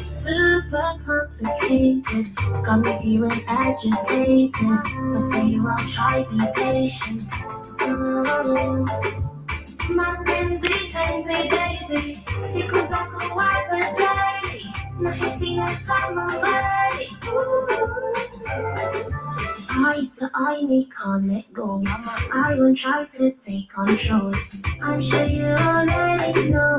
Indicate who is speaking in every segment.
Speaker 1: Super complicated, got me feeling agitated. But for you, I'll try be patient. Mapenzi baby, siku zako wazadai, nahisi natamani. Eye to eye, we can't let go. I won't try to take control. I'm sure you already know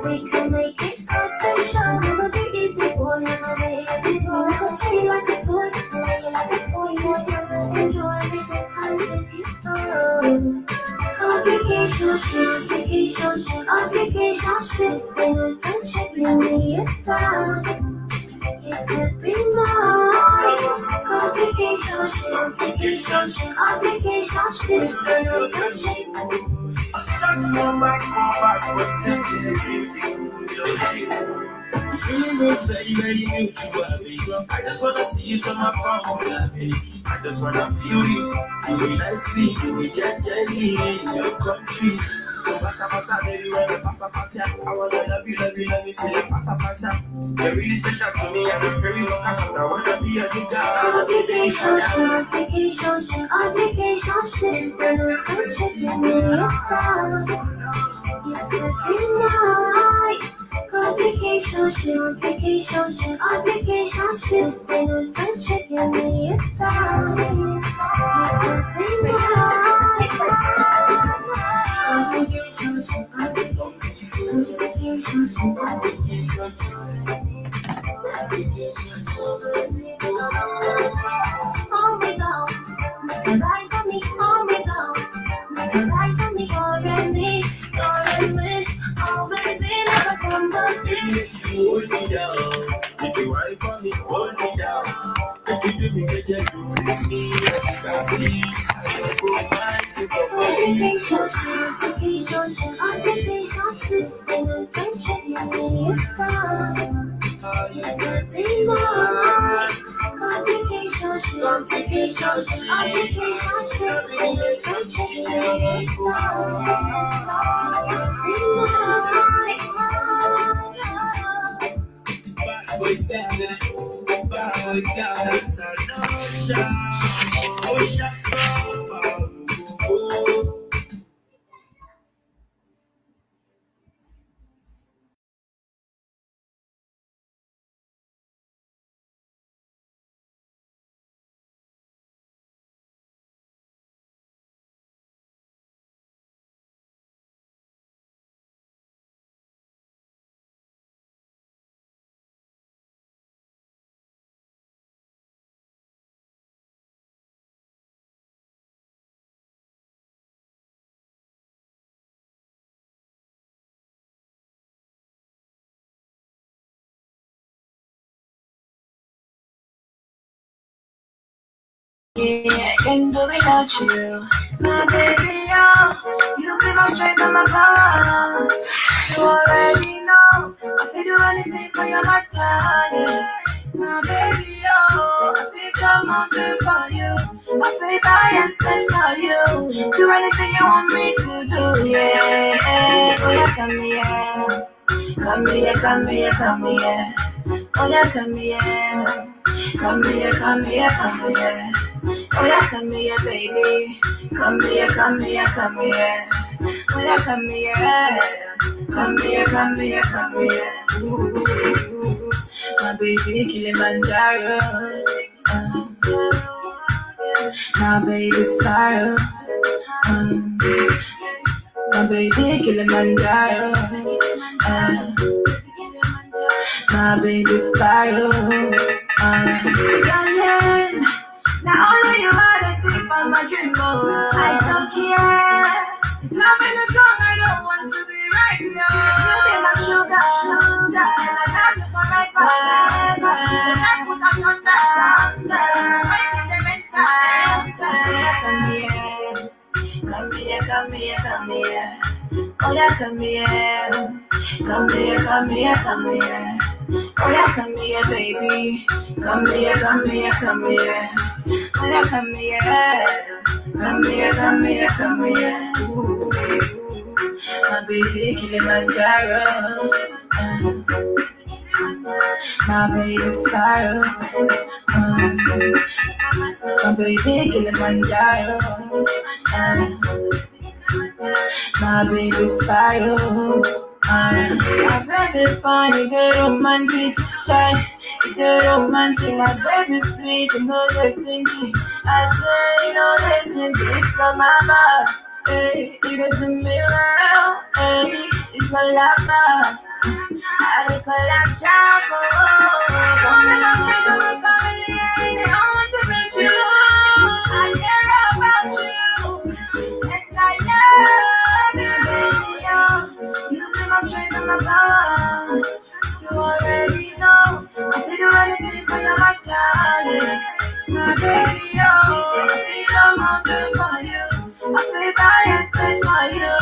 Speaker 1: we can make it official. Never be easy, boy. Never easy, boy. Never play like a toy, play like a toy. Just wanna enjoy the good times with you. Obligation shit, still a friendship in me inside. It could be mine. Obligation shit, still a friendship.
Speaker 2: I shut my back, protecting you. The feeling is very, very mutual, baby. I just wanna see you so my formula, baby. I just wanna feel you nicely, you gently in your country. Pasa, baby, when you pasa. I wanna love you till you pasa. You're really special to me, and I'm very welcome, cause I wanna be your nigga.
Speaker 1: Obligation shit, still a friendship in me inside. You could be mine. Obligation shit, still a friendship in me inside. You could be mine. Obligation shit. Oh my God, right on me, oh my God, right on me, already, oh baby, never come back.
Speaker 2: Hold me down, make you wife for me, hold me down. If you do me, get you with me, as you can see. I go mind to go for
Speaker 1: Obligation shit, still a friendship in me inside. You could be mine. Obligation shit, still a friendship in me inside. You could be mine.
Speaker 3: I can't do without you, my baby. Oh, you be my strength and my power. You already know I feel do anything for your matter. Yeah. My baby, oh, I feel come on for you. I feel die and stand for you. Do anything you want me to do. Yeah, oh yeah, come here. Come here, come here, come here. Oh yeah, come here. Come here, come here, come here. Oh yeah, come here, baby. Come here, come here, come here. Oh yeah, come here. Come here, come here, come here. Ooh, my baby Kilimanjaro. My baby Sparrow. My baby Kilimanjaro. my baby spiral. Darling, now only you are the sleep on my dream. I don't care. Loving is wrong, I don't want to be right now. You be my sugar, and I love you forever. The night put us on the sun. Making the mental. Come here. Oh yeah, come here. Come here. Oh yeah, come here, baby. Come here. Oh yeah, come here. Ooh, my baby Kilimanjaro. My baby spiral. My baby Kilimanjaro. My baby spiral. My baby fine, you get romantic, child. You get romantic, my baby sweet, you know they stingy. I swear you know they stingy. It's from my mouth, hey. You get to me well, hey. It's my love, I recollect Chaco. Come in my face, I'm coming in. I want to meet you. I care about you, and I love you, baby. You be my strength and my power. You already know. I say do anything for you, my child. My baby, I'm all good for you. I feel biased for you.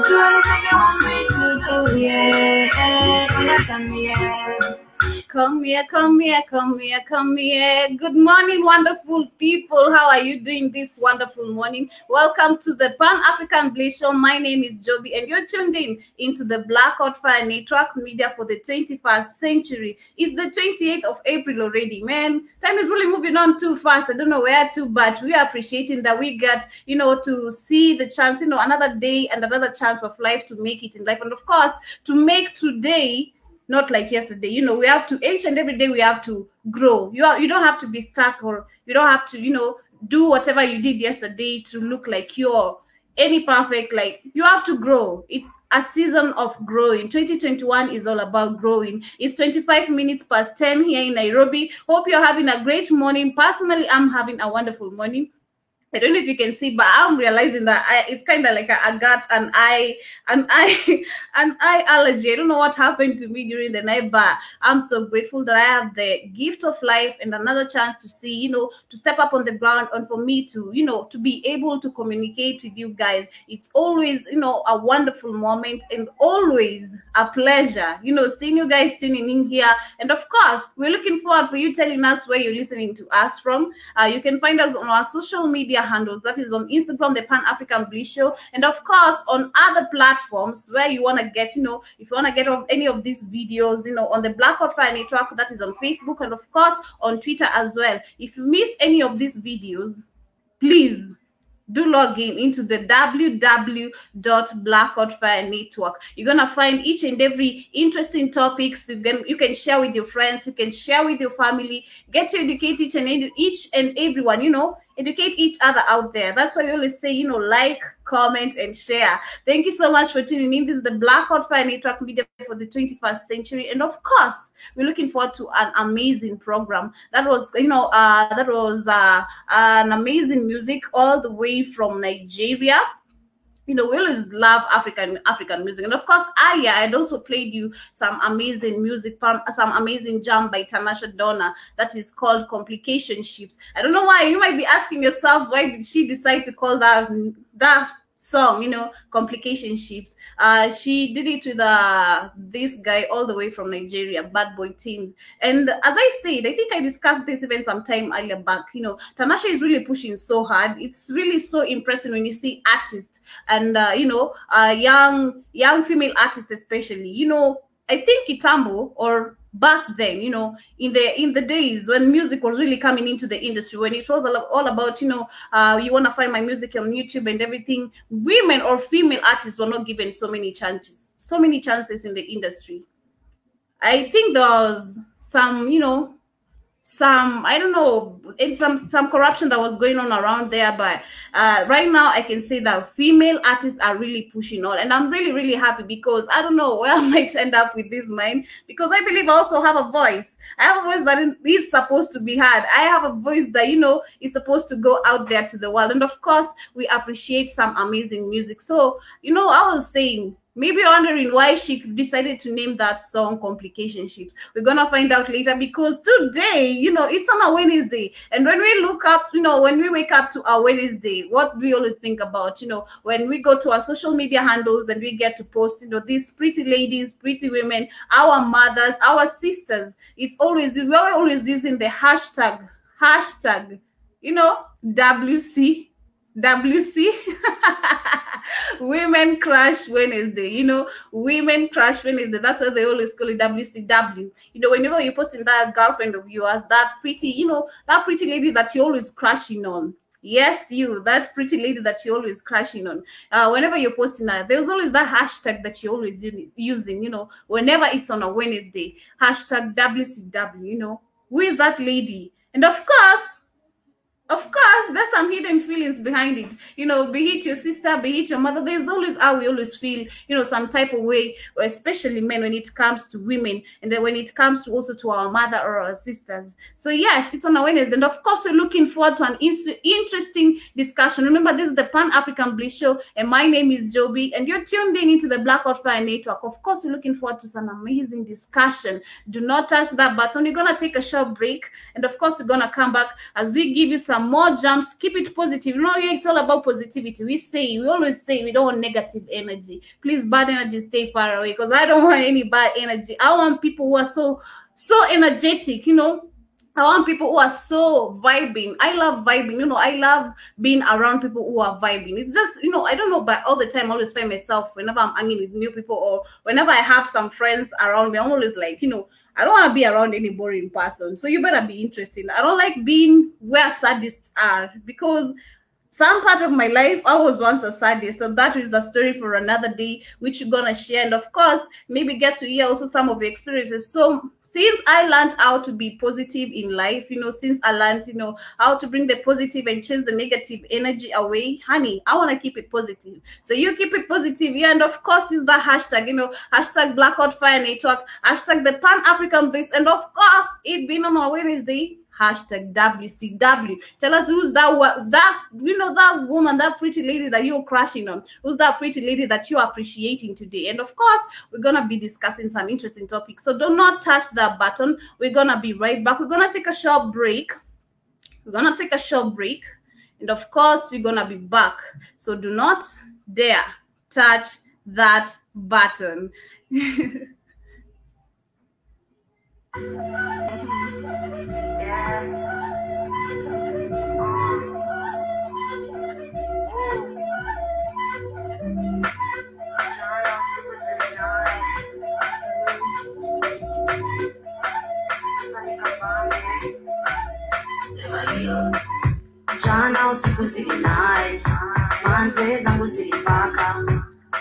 Speaker 3: Do anything you want me to do, yeah.
Speaker 4: Come here. Good morning, wonderful people. How are you doing this wonderful morning? Welcome to the Pan-African Bliss Show. My name is Joby, and you're tuned into the Black Hot Fire Network Media for the 21st century. It's the 28th of April already, man. Time is really moving on too fast. I don't know where to, but we are appreciating that we got, to see the chance, another day and another chance of life to make it in life. And of course, to make today not like yesterday. We have to, each and every day we have to grow. You don't have to be stuck, or you don't have to, do whatever you did yesterday to look like you're any perfect. Like, you have to grow. It's a season of growing. 2021 is all about growing. It's 25 minutes past 10 here in Nairobi. Hope you're having a great morning. Personally, I'm having a wonderful morning. I don't know if you can see, but I'm realizing that it's kind of like a gut and eye allergy. I don't know what happened to me during the night, but I'm so grateful that I have the gift of life and another chance to see, to step up on the ground, and for me to, to be able to communicate with you guys. It's always, a wonderful moment, and always a pleasure, seeing you guys tuning in here. And of course, we're looking forward for you telling us where you're listening to us from. You can find us on our social media handles. That is on Instagram, the Pan-African Bliss Show, and of course on other platforms where you want to get, if you want to get any of these videos, on the Black Hot Fire Network, that is on Facebook, and of course on Twitter as well. If you missed any of these videos, please do log into the www.blackhotfire network. You're gonna find each and every interesting topics. You can share with your friends, you can share with your family, get to educate each and everyone, educate each other out there. That's why we always say, like, comment, and share. Thank you so much for tuning in. This is the Black Hot Fire Network Media for the 21st century. And of course, we're looking forward to an amazing program. That was, an amazing music all the way from Nigeria. We always love African music. And of course, I'd also played you some amazing music, some amazing jam by Tanasha Donna that is called Complicationships. I don't know why. You might be asking yourselves, why did she decide to call that song, Complicationships? She did it with this guy all the way from Nigeria, Bad Boy Teams. And as I said, I think I discussed this even some time earlier back, Tanasha is really pushing so hard. It's really so impressive when you see artists and young female artists especially. I think Kitambo, or back then, in the days when music was really coming into the industry, when it was all about, you want to find my music on YouTube and everything, women or female artists were not given so many chances in the industry. I think there was some some, I don't know, it's some corruption that was going on around there. But right now I can say that female artists are really pushing on, and I'm really, really happy, because I don't know where I might end up with this mind, because I believe I also have a voice. I have a voice that is supposed to be heard. I have a voice that, is supposed to go out there to the world. And of course, we appreciate some amazing music. So, I was saying, maybe wondering why she decided to name that song Complication Ships. We're going to find out later, because today, it's on a Wednesday. And when we look up, when we wake up to our Wednesday, what we always think about, when we go to our social media handles and we get to post, these pretty ladies, pretty women, our mothers, our sisters, we're always using the hashtag, WC. Women Crush Wednesday, Women Crush Wednesday. That's what they always call it, WCW. Whenever you're posting that girlfriend of yours, that pretty lady that you're always crushing on. Yes, that pretty lady that you're always crashing on. Whenever you're posting that, there's always that hashtag that you're always using, whenever it's on a Wednesday. Hashtag WCW, Who is that lady? And of course, there's some hidden feelings behind it. Be it your sister, be it your mother, there's always how we always feel, some type of way, especially men, when it comes to women, and then when it comes to also to our mother or our sisters. So yes, it's on a Wednesday, and of course, we're looking forward to an interesting discussion. Remember, this is the Pan-African Bliss Show, and my name is Joby, and you're tuned in into the Black Hot Fire Network. Of course, we're looking forward to some amazing discussion. Do not touch that button. We're gonna take a short break, and of course, we're gonna come back as we give you some more jumps. Keep it positive. It's all about positivity. We always say we don't want negative energy. Please, bad energy, stay far away, because I don't want any bad energy. I want people who are so energetic, I want people who are so vibing. I love vibing, I love being around people who are vibing. It's just, I don't know, but all the time I always find myself, whenever I'm hanging with new people, or whenever I have some friends around me, I'm always like, I don't want to be around any boring person. So you better be interesting. I don't like being where sadists are, because some part of my life, I was once a sadist. So that is a story for another day, which you're going to share. And of course, maybe get to hear also some of the experiences. So since I learned how to be positive in life, since I learned, how to bring the positive and chase the negative energy away, honey, I want to keep it positive. So you keep it positive. Yeah, and of course, is the hashtag, hashtag Black Hot Fire Network, hashtag the Pan-African Bliss, and of course, it being on our Wednesday, hashtag WCW. Tell us who's that woman, that pretty lady that you're crashing on. Who's that pretty lady that you're appreciating today? And of course, we're going to be discussing some interesting topics. So do not touch that button. We're going to be right back. We're going to take a short break. And of course, we're going to be back. So do not dare touch that button.
Speaker 3: Jana usiku zili nice, manze zangu zilipaka,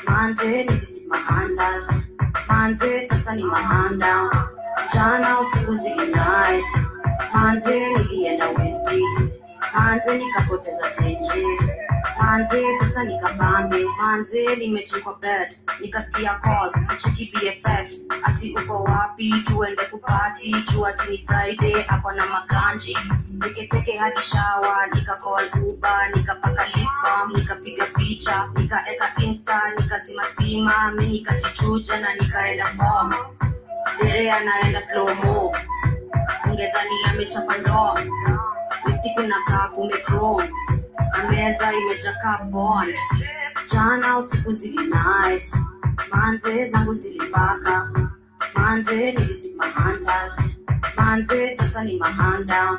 Speaker 3: manze nilisi mahandas, manze sasa ni mahanda. Jana usiku zili nice, manze nilienda Westi, manze nikapoteza tenje, manze sasa nikapambe, manze nimechukua bed, nikasikia call, mcheki BFF, ati uko wapi, tuende kupati, juu ati ni Friday, hapa na maganji, teke hadi shower, nika call Uber, nikapaka lip balm, nikapiga picha, nikaeka Insta, nikasima, mimi nikajichuja na nikaenda form. Dere anaenda slow mo, ungedhani amechapa ndoo, Westi kuna kaa kumechrome, ameza imejaka bond. Jana usiku zili nice, manze zangu zilipaka, manze nilisi mahandas, manze sasa ni mahanda.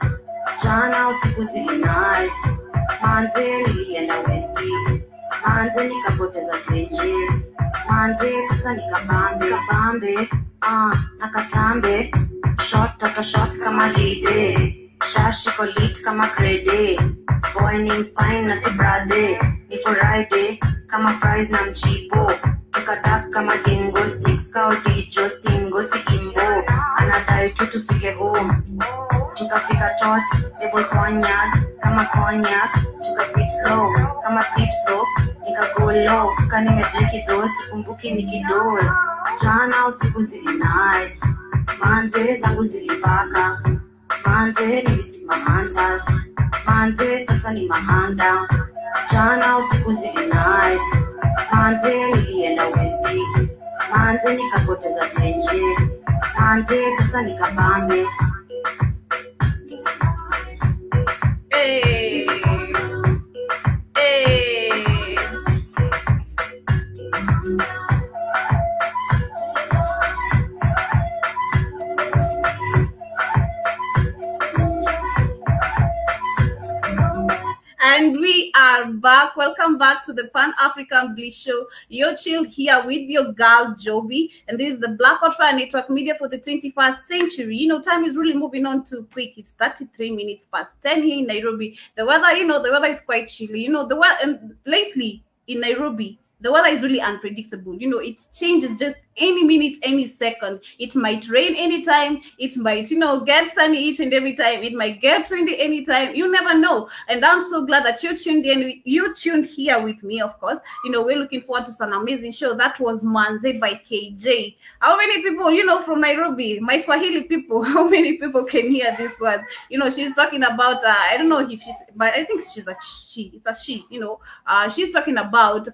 Speaker 3: Jana usiku zili nice, manze nilienda Westi, manze nikapoteza tenje, manze sasa nikapambe, nakatambe, shot after shot kama ride, shashi kolit kama krede, boy ni fine na si brade, ni Friday kama fries na mchipo, tukadak kama dingo, sticks kao dijo, stingo si imbo, anadai tu tufike home, tukafika tots, table cognac, kama cognac, tuka sip slow, kama sip slow, nika go low, kani mediki dos, kumbuki nikidos. Jana usiku zili nice, manze zangu zilipaka, manze nilisima hunters, manze sasa ni mahanda. Jana usiku zili nice, manze nilienda westi, manze nikapoteza chenji, manze sasa nikapambe.
Speaker 4: Hey. And we are back. Welcome back to the Pan-African Bliss Show. You're chill here with your girl, Joby. And this is the Black Hot Fire Network Media for the 21st century. You know, time is really moving on too quick. It's 33 minutes past 10 here in Nairobi. The weather, the weather is quite chilly. The weather, and lately in Nairobi, the weather is really unpredictable. It changes just any minute, any second. It might rain anytime. It might, get sunny each and every time. It might get windy anytime. You never know. And I'm so glad that you're tuned in. You tuned here with me, of course. We're looking forward to some amazing show. That was Manze by KJ. How many people, from Nairobi, my Swahili people, how many people can hear this word? She's talking about, I don't know if she's, but I think she's a she. It's a she, she's talking about,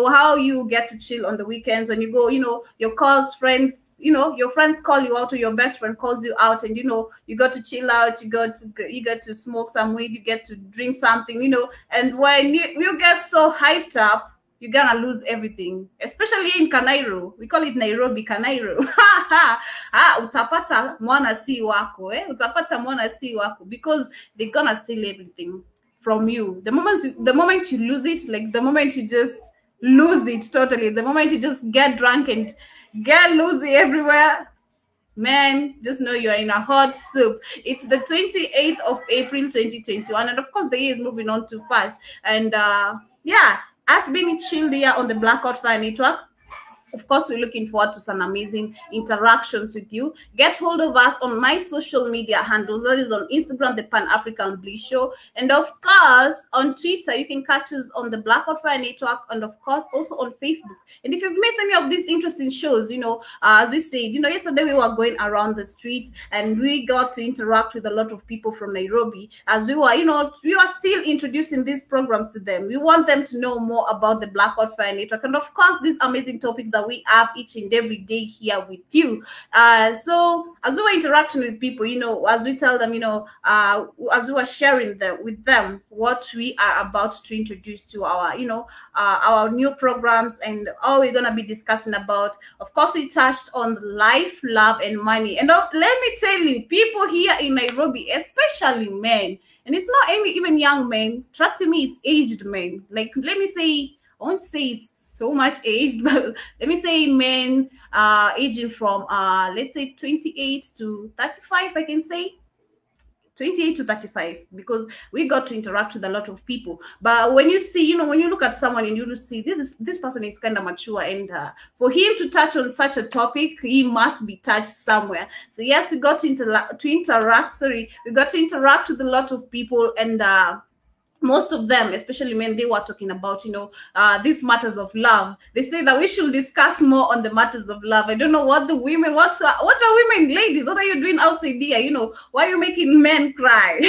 Speaker 4: how you get to chill on the weekends when you go, your calls, friends, your friends call you out or your best friend calls you out and, you got to chill out, you get to smoke some weed, you get to drink something, and when you get so hyped up, you're gonna lose everything, especially in Kanairo. We call it Nairobi, Kanairo. Utapata mwana si wako, utapata mwana si wako, because they're gonna steal everything from you. The moment you lose it, like the moment you just lose it totally, the moment you just get drunk and get loosey everywhere, man, just know you're in a hot soup. It's the 28th of April 2021, and of course the year is moving on too fast. And us being chilled here on the Black Hot Fire Network, of course, we're looking forward to some amazing interactions with you. Get hold of us on my social media handles. That is on Instagram, the Pan-African Bliss Show. And of course, on Twitter, you can catch us on the Black Hot Fire Network. And of course, also on Facebook. And if you've missed any of these interesting shows, as we said, yesterday we were going around the streets and we got to interact with a lot of people from Nairobi. As we were, we are still introducing these programs to them. We want them to know more about the Black Hot Fire Network. And of course, these amazing topics that we have each and every day here with you. So as we were interacting with people, as we tell them, as we were sharing with them what we are about to introduce to our new programs and all we're gonna be discussing about. Of course, we touched on life, love, and money. And let me tell you, people here in Nairobi, especially men, and it's not even young men. Trust me, it's aged men. Like, let me say, I won't say it's so much aged, but let me say men aging from let's say 28 to 35, I can say 28 to 35, because we got to interact with a lot of people. But when you see, when you look at someone and you see this person is kind of mature, and for him to touch on such a topic, he must be touched somewhere. So yes, we got to interact with a lot of people, and most of them, especially men, they were talking about, these matters of love. They say that we should discuss more on the matters of love. I don't know what the women, what are women, ladies, what are you doing outside here? Why are you making men cry?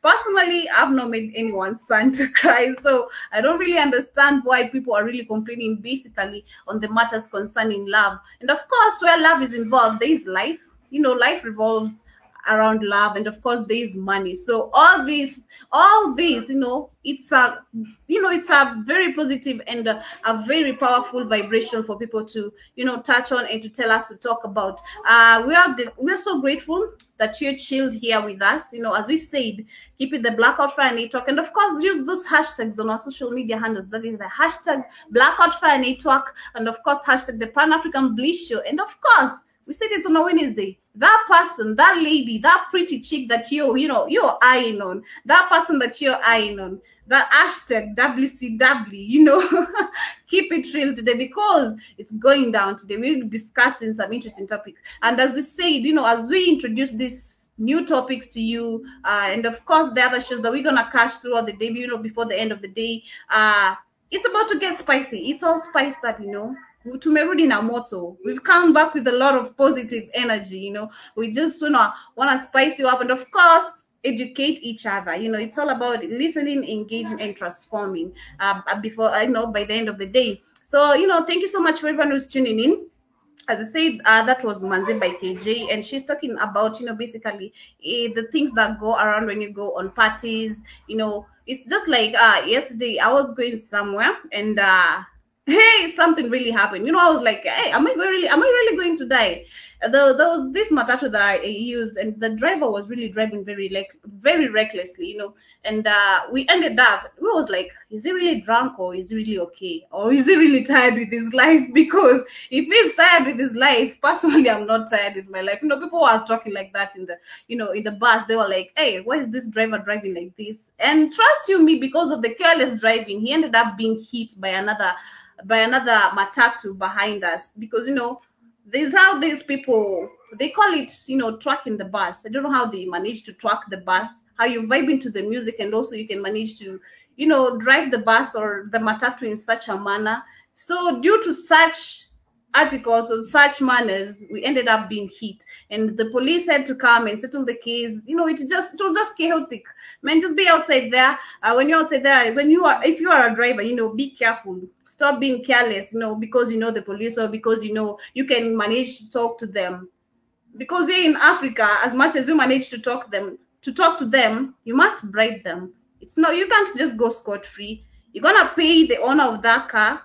Speaker 4: Personally, I've not made anyone's son to cry. So I don't really understand why people are really complaining basically on the matters concerning love. And of course, where love is involved, there is life. Life revolves around love, and of course there is money. So all this, it's a very positive and a very powerful vibration for people to touch on and to tell us, to talk about. We're so grateful that you're chilled here with us. As we said, keep it the Black Hot Fire Network, and of course use those hashtags on our social media handles. That is the hashtag Black Hot Fire Network, and of course hashtag the Pan-African Bliss Show. And of course, we said it's on a Wednesday. That person, that lady, that pretty chick that you're eyeing on, that person that you're eyeing on, that hashtag WCW, keep it real today, because it's going down today. We're discussing some interesting topics. And as we said, as we introduce this new topics to you, and of course the other shows that we're gonna catch throughout the day, before the end of the day. It's about to get spicy. It's all spiced up, tumerudi na moto. We've come back with a lot of positive energy. We just want to spice you up, and of course educate each other. It's all about listening, engaging, and transforming, before by the end of the day. So thank you so much for everyone who's tuning in. As I said, that was Manze by KJ, and she's talking about, basically the things that go around when you go on parties. It's just like yesterday I was going somewhere, and hey, something really happened. I was like, hey, am I really going to die? There was this matatu that I used, and the driver was really driving very recklessly, and we ended up, we was like, is he really drunk, or is he really okay, or is he really tired with his life? Because if he's tired with his life, personally, I'm not tired with my life. People were talking like that in the in the bus. They were like, hey, why is this driver driving like this? And trust you me, because of the careless driving, he ended up being hit by another matatu behind us. Because this is how these people, they call it tracking the bus. I don't know how they manage to track the bus, how you vibe into the music, and also you can manage to drive the bus or the matatu in such a manner. So due to such articles or such manners, we ended up being hit, and the police had to come and settle the case. It was just chaotic, man. Just be outside there. When you're outside there, if you are a driver, be careful. Stop being careless, because the police, or because you can manage to talk to them. Because here in Africa, as much as you manage to talk to them, you must bribe them. You can't just go scot-free. You're gonna pay the owner of that car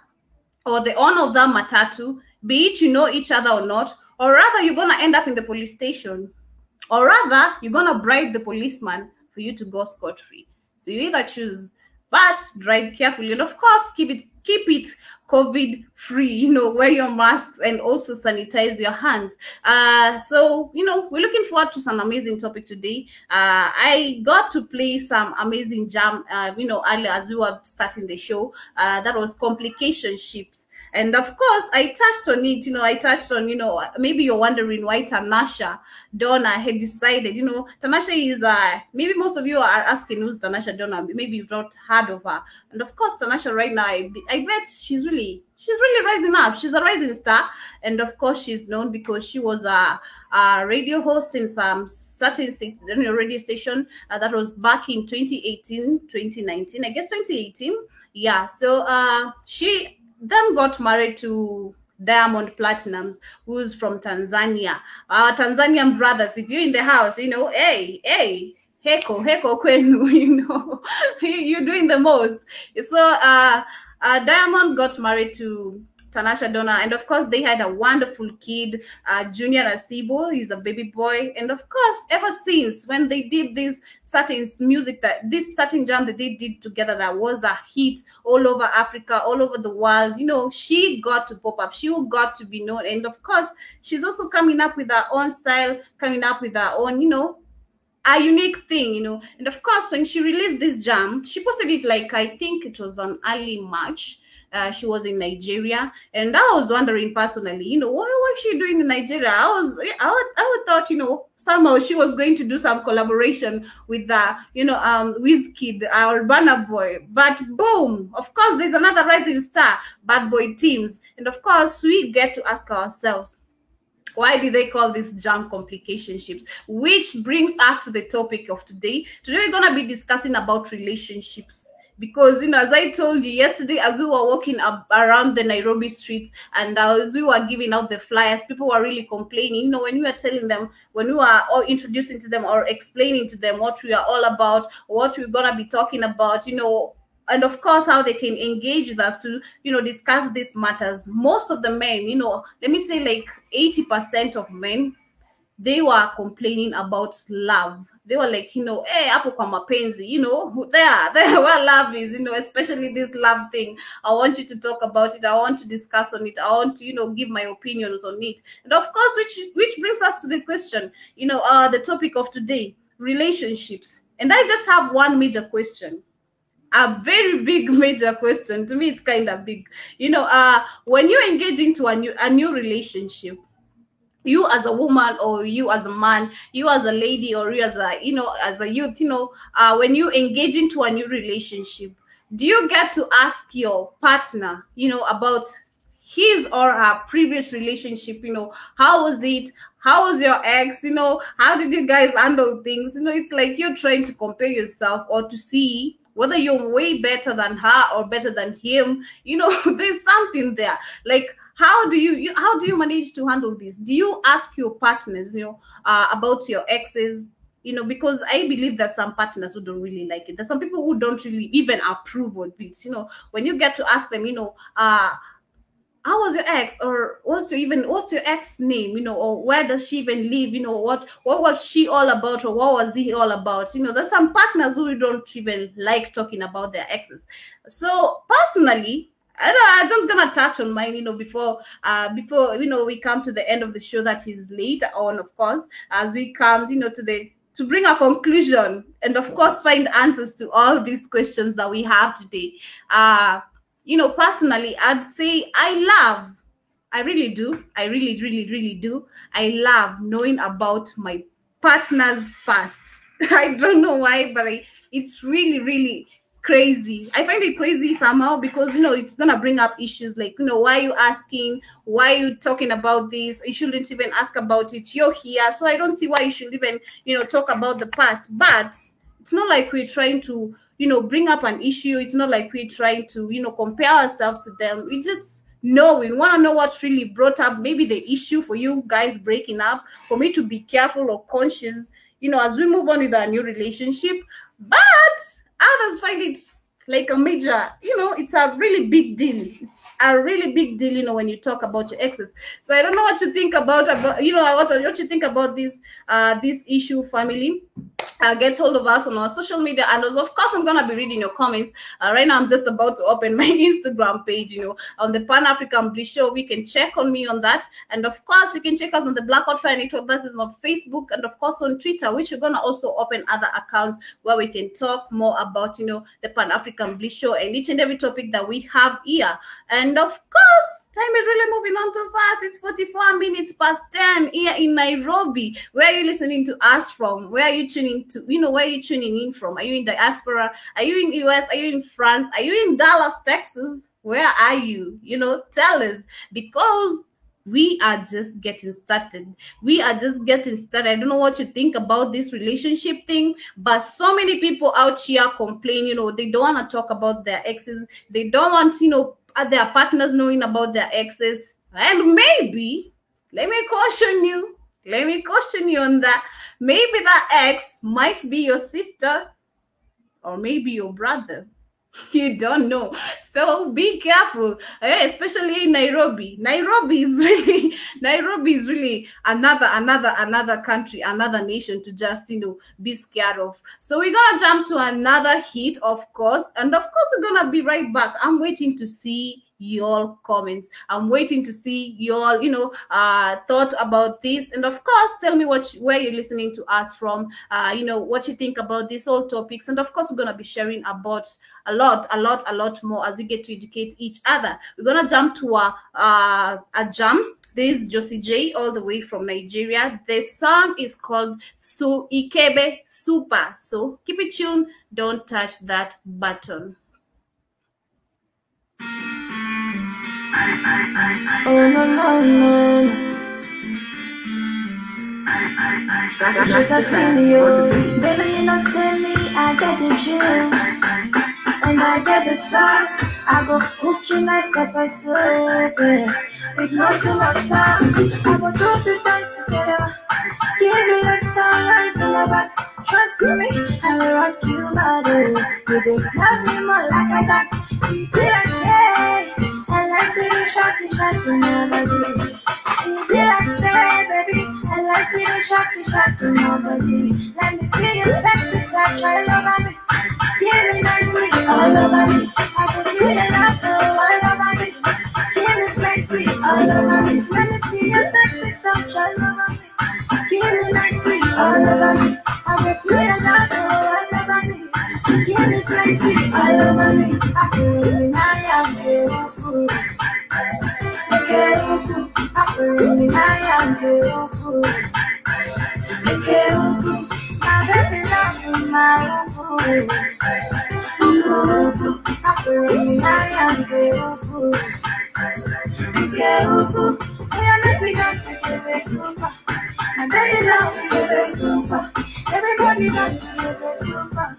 Speaker 4: or the owner of that matatu, be it each other or not, or rather you're gonna end up in the police station, or rather you're gonna bribe the policeman for you to go scot-free. So you either choose, but drive carefully, and of course keep it COVID free. Wear your masks and also sanitize your hands. So we're looking forward to some amazing topic today. I got to play some amazing jam earlier as we were starting the show. That was Complicationships. And of course, I touched on it. Maybe you're wondering why Tanasha Donna had decided, Tanasha is, maybe most of you are asking who's Tanasha Donna. Maybe you've not heard of her. And of course, Tanasha right now, I bet she's really rising up. She's a rising star. And of course, she's known because she was a radio host in some certain radio station. That was back in 2018, 2019, I guess 2018. Yeah, so she then got married to Diamond Platnumz, who's from Tanzania. Our Tanzanian brothers, if you're in the house, hey, heko kwenu, you're doing the most. So Diamond got married to Tanasha Donna, and of course they had a wonderful kid, Junior Nasibo. He's a baby boy, and of course ever since when they did this certain jam that they did together, that was a hit all over Africa, all over the world, she got to pop up, she got to be known, and of course she's also coming up with her own style, coming up with her own a unique thing, and of course when she released this jam, she posted it like, I think it was on early March. She was in Nigeria, and I was wondering personally, what was she doing in Nigeria? I would thought, somehow she was going to do some collaboration with the, Wizkid or Burna Boy. But boom, of course, there's another rising star, Bad Boy Teams, and of course, we get to ask ourselves, why do they call this jam Complicationships? Which brings us to the topic of today. Today, we're gonna be discussing about relationships. Because, as I told you yesterday, as we were walking around the Nairobi streets, and as we were giving out the flyers, people were really complaining. When we were telling them, when we were all introducing to them or explaining to them what we are all about, what we're going to be talking about, and of course, how they can engage with us to, discuss these matters. Most of the men, let me say like 80% of men, they were complaining about love. They were like, hey, hapo kwa mapenzi, there where love is, especially this love thing. I want you to talk about it. I want to discuss on it. I want to, give my opinions on it. And of course, which brings us to the question, the topic of today, relationships. And I just have one major question. A very big major question. To me, it's kind of big. When you engage into a new relationship, you as a woman, or you as a man, you as a lady, or you as a, as a youth, when you engage into a new relationship, do you get to ask your partner, about his or her previous relationship? How was it? How was your ex? How did you guys handle things? It's like you're trying to compare yourself, or to see whether you're way better than her or better than him. There's something there. Like, how do you manage to handle this? Do you ask your partners, about your exes? Because I believe there's some partners who don't really like it. There's some people who don't really even approve of it. When you get to ask them, how was your ex, or what's your ex name, or where does she even live, what was she all about, or what was he all about? There's some partners who don't even like talking about their exes. So personally, I'm just gonna touch on mine, before we come to the end of the show. That is later on, of course, as we come, to bring a conclusion, and of course find answers to all these questions that we have today. Personally, I'd say I really do. I really, really, really do. I love knowing about my partner's past. I don't know why, but it's really, really crazy. I find it crazy somehow, because it's gonna bring up issues like, why are you asking? Why are you talking about this? You shouldn't even ask about it. You're here, so I don't see why you should even talk about the past. But it's not like we're trying to bring up an issue. It's not like we're trying to compare ourselves to them. We just we want to know what really brought up maybe the issue for you guys breaking up, for me to be careful or conscious as we move on with our new relationship. But others find it like a major, it's a really big deal. It's a really big deal, when you talk about your exes. So I don't know what you think about what you think about this issue, family. Get hold of us on our social media, and of course I'm gonna be reading your comments. Right now I'm just about to open my Instagram page, on the Pan African Bliss Show. We can check on me on that, and of course you can check us on the Black Hot Fire Network. That is on Facebook, and of course on Twitter, which we're gonna also open other accounts where we can talk more about the Pan African Bliss Show and each and every topic that we have here. And of course, time is really moving on too fast. It's 44 minutes past 10 here in Nairobi. Where are you listening to us from? Where are you tuning to? Where are you tuning in from? Are you in diaspora? Are you in US? Are you in France? Are you in Dallas, Texas? Where are you? Tell us, because we are just getting started. I don't know what you think about this relationship thing, but so many people out here complain, they don't want to talk about their exes. They don't want, their partners knowing about their exes. And maybe, let me caution you on that. Maybe that ex might be your sister, or maybe your brother. You don't know, so be careful, especially in Nairobi. Nairobi is really another country, another nation to just be scared of. So we're gonna jump to another hit, of course, and of course we're gonna be right back. I'm waiting to see your comments. I'm waiting to see your thought about this, and of course tell me where you're listening to us from, what you think about these whole topics. And of course we're gonna be sharing about a lot more as we get to educate each other. We're gonna jump to a jam. This is Josie J, all the way from Nigeria. The song is called Su Ikebe Super. So keep it tuned, don't touch that button.
Speaker 3: Oh no. That's just a video. Baby, send me, I get the juice. And I get the sauce. I go cook you nice, get I serve it. With no too much sauce. I go do the dance together. Give me a time right to my back. Trust me, I will rock you body. You just love me more like I got. Did I say? I like the shot to my body. Did I say, baby? I like the shot to my body. Let me feel your sexy touch all over me. Give me nicely all over me. I can feel your laughter all over me. Give me sexy all over me. Let me feel your sexy touch all over me. Give me nicely all over me. I can feel your laughter all over me. Give me sexy all over me. I feel it now, yeah, Everybody dance together, super.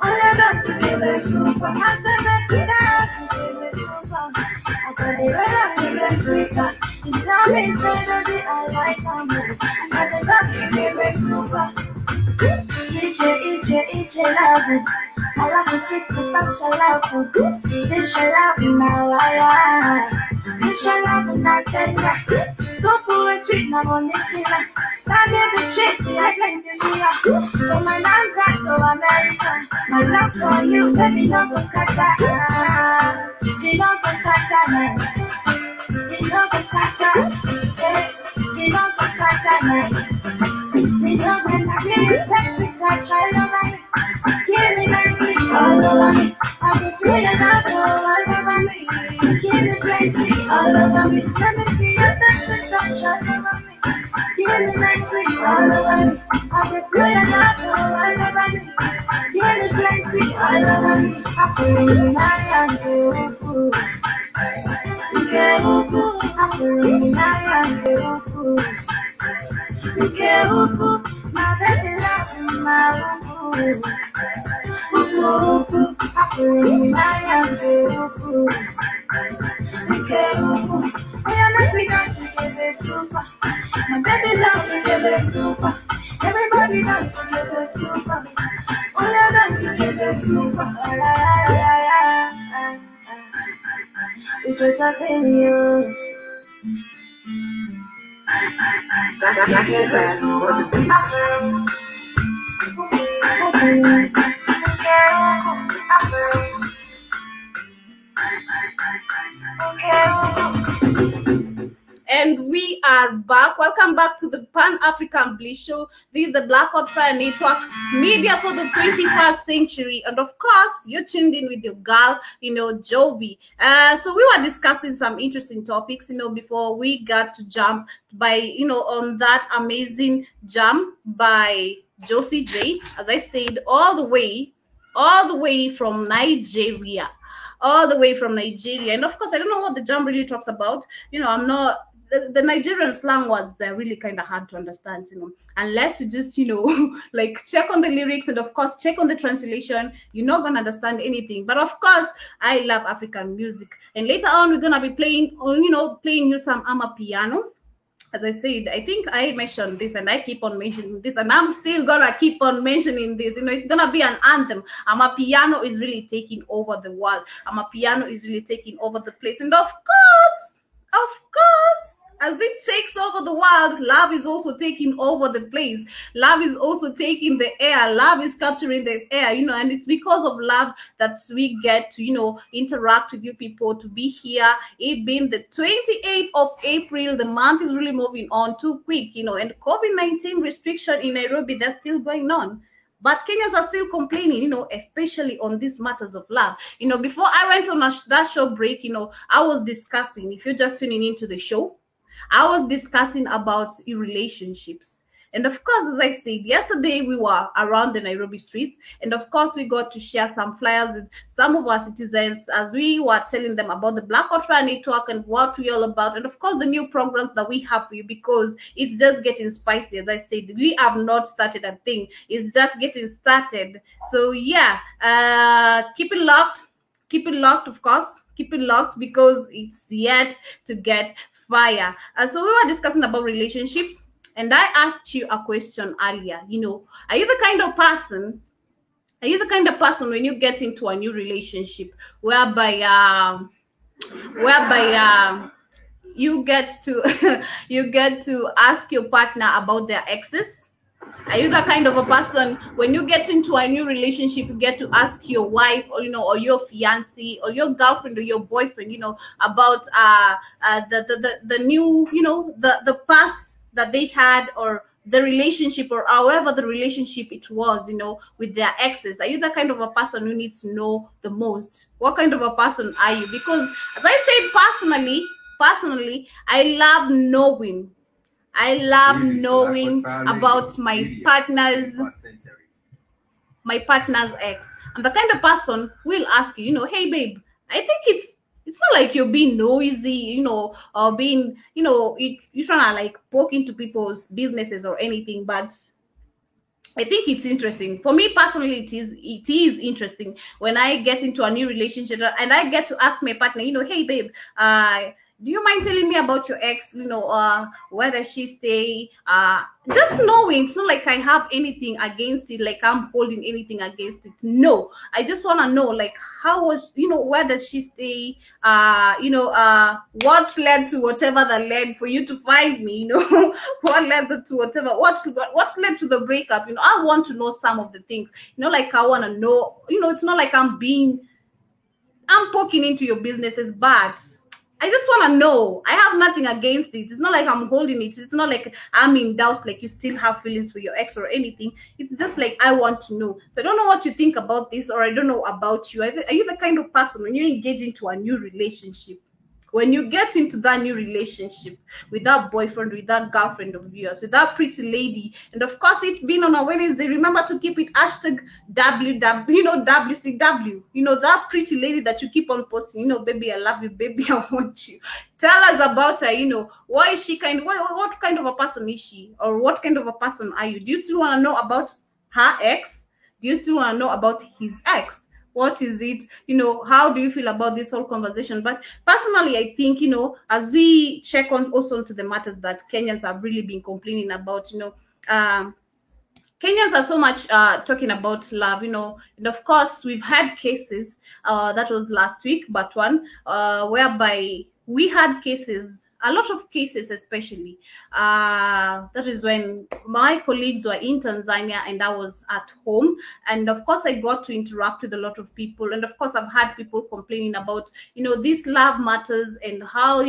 Speaker 3: All you dance together, super. I said make we dance together, super. I said the weather is sweeter. You tell me say baby I like them more. I said the dance together, super. EJ love. I love the sweet touch I love. This your love now I this your love now Kenya. So full and sweet now on the killer. I get the Tracy, I like to see ya. From my land back to America. My love for you, baby, don't go scatter. You don't go scatter, man. You don't go scatter. You don't go scatter, man. You don't go scatter. Sexy touch, I love it. Give me nicely, all over me. I'll be feeling all over me. Give me crazy, all over me. Let me be your sexy touch, all over me. Give me nicely, all over me. I'll be feeling all over me. Give me crazy, all over me. I'm feeling I am good. I'm feeling I am good. My baby loves my good. I'm feeling I am good. I am like we dance together, super. My baby loves together, super. Everybody dance together, super. All you dance together, super. It's just a thing,
Speaker 4: And we are back. Welcome back to the Pan-African Bliss Show. This is the Black Hot Fire Network, media for the 21st century. And of course, you're tuned in with your girl, Joby. So we were discussing some interesting topics, before we got to jump by, on that amazing jump by Josie J, as I said, all the way from Nigeria. All the way from Nigeria. And of course, I don't know what the jam really talks about. I'm not... The Nigerian slang words, they're really kind of hard to understand, unless you just, like check on the lyrics and of course check on the translation. You're not going to understand anything. But of course, I love African music. And later on, we're going to be playing you some Amapiano. As I said, I think I mentioned this and I keep on mentioning this and I'm still going to keep on mentioning this. It's going to be an anthem. Amapiano is really taking over the world. Amapiano is really taking over the place. And of course, as it takes over the world, love is also taking over the place. Love is also taking the air. Love is capturing the air, and it's because of love that we get to, interact with you people, to be here. It being the 28th of April, the month is really moving on too quick, and COVID-19 restriction in Nairobi, they're still going on. But Kenyans are still complaining, especially on these matters of love. Before I went on that show break, I was discussing, if you're just tuning into the show, I was discussing about relationships. And of course, as I said, yesterday we were around the Nairobi streets. And of course, we got to share some flyers with some of our citizens as we were telling them about the Black Hot Fire Network and what we're all about. And of course, the new programs that we have for you, because it's just getting spicy. As I said, we have not started a thing. It's just getting started. So yeah, keep it locked. Keep it locked, of course. Keep it locked because it's yet to get fire. So we were discussing about relationships. And I asked you a question earlier, are you the kind of person when you get into a new relationship whereby you get to ask your partner about their exes? Are you the kind of a person when you get into a new relationship, you get to ask your wife or your fiancé or your girlfriend or your boyfriend, about the new, the past that they had, or the relationship, or however the relationship it was, with their exes? Are you the kind of a person who needs to know the most? What kind of a person are you? Because as I said, personally, I love knowing. I love knowing about my partner's ex. I'm the kind of person who will ask you, hey babe, I think it's not like you're being noisy, or being, you're trying to like poke into people's businesses or anything, but I think it's interesting. For me personally, it is interesting when I get into a new relationship and I get to ask my partner, hey babe, do you mind telling me about your ex? Where does she stay? Just knowing, it's not like I have anything against it, like I'm holding anything against it. No, I just want to know, like, how was, where does she stay? What led to whatever that led for you to find me? What led to whatever? What led to the breakup? I want to know some of the things. Like I want to know. It's not like I'm poking into your businesses, but I just want to know. I have nothing against it. It's not like I'm holding it. It's not like I'm in doubt, like you still have feelings for your ex or anything. It's just like I want to know. So I don't know what you think about this, or I don't know about you. Are you the kind of person when you engage into a new relationship, when you get into that new relationship with that boyfriend, with that girlfriend of yours, with that pretty lady, and of course it's been on a Wednesday, remember to keep it hashtag WCW, that pretty lady that you keep on posting, baby I love you, baby I want you. Tell us about her. Why is she what kind of a person is she, or what kind of a person are you? Do you still want to know about her ex? Do you still want to know about his ex? What is it? How do you feel about this whole conversation? But personally, I think, as we check on also into the matters that Kenyans have really been complaining about, Kenyans are so much talking about love, and of course we've had cases, that was last week, but one whereby we had cases, a lot of cases, especially that is when my colleagues were in Tanzania and I was at home, and of course I got to interact with a lot of people, and of course I've had people complaining about these love matters and how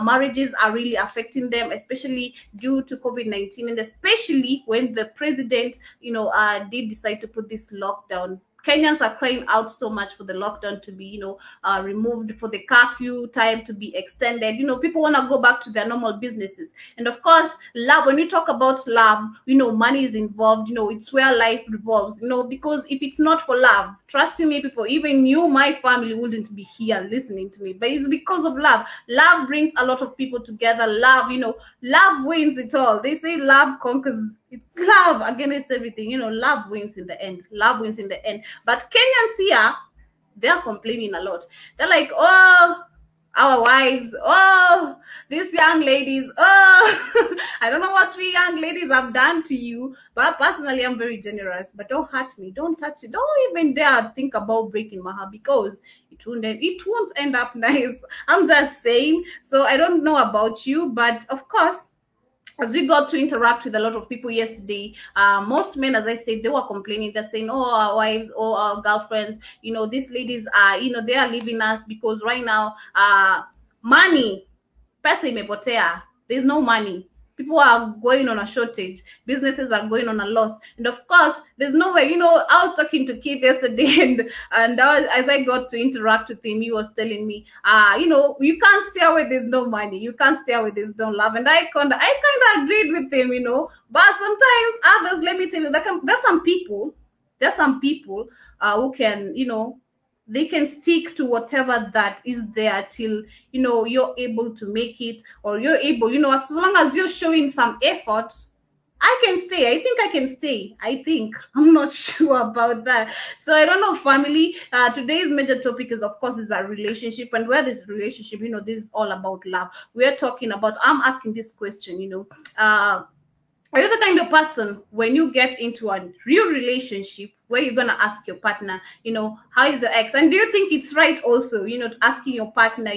Speaker 4: marriages are really affecting them, especially due to COVID-19, and especially when the president did decide to put this lockdown. Kenyans are crying out so much for the lockdown to be, removed, for the curfew time to be extended. People want to go back to their normal businesses. And of course, love, when you talk about love, money is involved, it's where life revolves, because if it's not for love, trust me, people, even you, my family wouldn't be here listening to me, but it's because of love. Love brings a lot of people together. Love, love wins it all. They say love conquers. It's love against everything. Love wins in the end. Love wins in the end. But Kenyans here, they're complaining a lot. They're like, oh, our wives, oh, these young ladies, oh, I don't know what we young ladies have done to you, but personally, I'm very generous. But don't hurt me. Don't touch it. Don't even dare think about breaking my heart, because it won't end up nice. I'm just saying. So I don't know about you, but of course, as we got to interact with a lot of people yesterday, most men, as I said, they were complaining. They're saying, oh, our wives, oh, our girlfriends, these ladies are, they are leaving us because right now, money, pesa imepotea. There's no money. People are going on a shortage. Businesses are going on a loss. And of course, there's no way, I was talking to Keith yesterday, and as I got to interact with him, he was telling me, you can't stay away, there's no money. You can't stay away, there's no love. And I kind of agreed with him, But sometimes others, let me tell you, there's some people who can, they can stick to whatever that is there till you're able to make it, or you're able, as long as you're showing some effort. I can stay. I think I can stay. I'm not sure about that. So I don't know, family. Today's major topic is, of course, is a relationship, and where this relationship, this is all about love. We're talking about. I'm asking this question. Are you the kind of person, when you get into a real relationship, where you're gonna ask your partner, how is your ex? And do you think it's right also, asking your partner,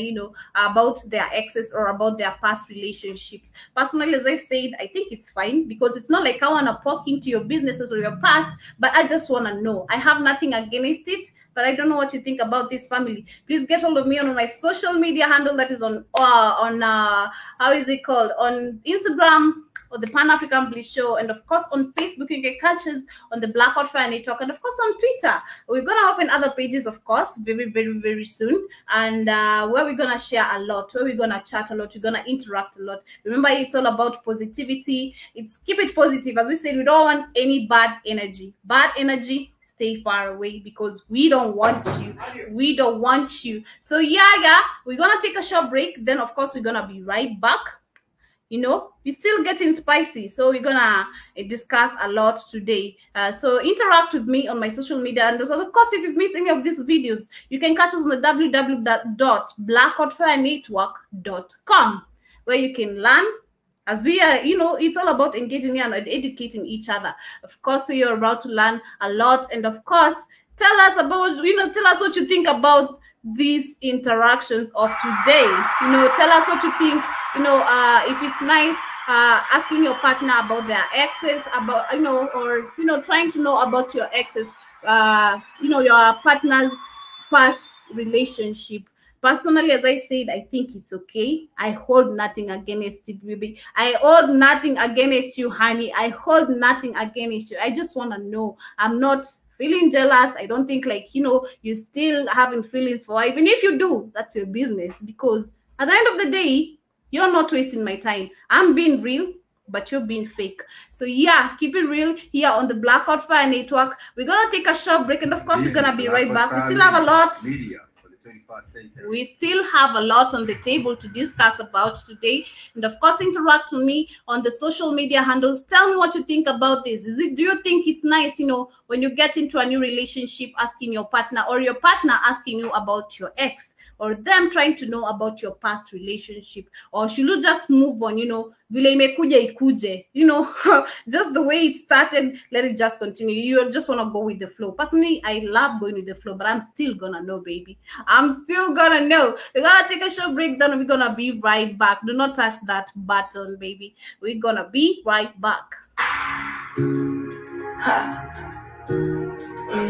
Speaker 4: about their exes or about their past relationships? Personally, as I said, I think it's fine, because it's not like I wanna poke into your businesses or your past, but I just wanna know. I have nothing against it, but I don't know what you think about this, family. Please get hold of me on my social media handle, that is on how is it called? On Instagram, on the Pan African Bliss Show, and of course on Facebook you can catch us on the Black Hot Fire Network, and of course on Twitter. We're gonna open other pages, of course, very, very, very soon, and where we're gonna share a lot, where we're gonna chat a lot, we're gonna interact a lot. Remember, it's all about positivity. It's keep it positive. As we said, we don't want any bad energy. Bad energy, stay far away, because we don't want you. We don't want you. So yeah, we're gonna take a short break. Then of course we're gonna be right back. You know, it's still getting spicy, so we're gonna discuss a lot today. So interact with me on my social media, and also, of course, if you've missed any of these videos, you can catch us on the www.blackhotfirenetwork.com, where you can learn. As we are, you know, it's all about engaging and educating each other. Of course, we are about to learn a lot, and of course, tell us about, you know, tell us what you think about these interactions of today. You know, tell us what you think. You know, if it's nice asking your partner about their exes, about, you know, or, you know, trying to know about your exes, you know, your partner's past relationship. Personally, as I said, I think it's okay. I hold nothing against it, baby. I hold nothing against you, honey. I hold nothing against you. I just want to know. I'm not feeling jealous. I don't think, like, you know, you still having feelings for her. Even if you do, that's your business, because at the end of the day, you're not wasting my time. I'm being real, but you're being fake. So yeah, keep it real here on the Black Hot Fire Network. We're gonna take a short break, and of course, we're gonna be right back. We still have a lot. We still have a lot on the table to discuss about today. And of course, interact with me on the social media handles. Tell me what you think about this. Do you think it's nice, you know, when you get into a new relationship, asking your partner, or your partner asking you about your ex, or them trying to know about your past relationship? Or should you just move on, you know, vile imekuja ikuje, you know, just the way it started, let it just continue. You just want to go with the flow. Personally, I love going with the flow, but I'm still gonna know, baby. I'm still gonna know. We're gonna take a short break, then we're gonna be right back. Do not touch that button, baby. We're gonna be right back.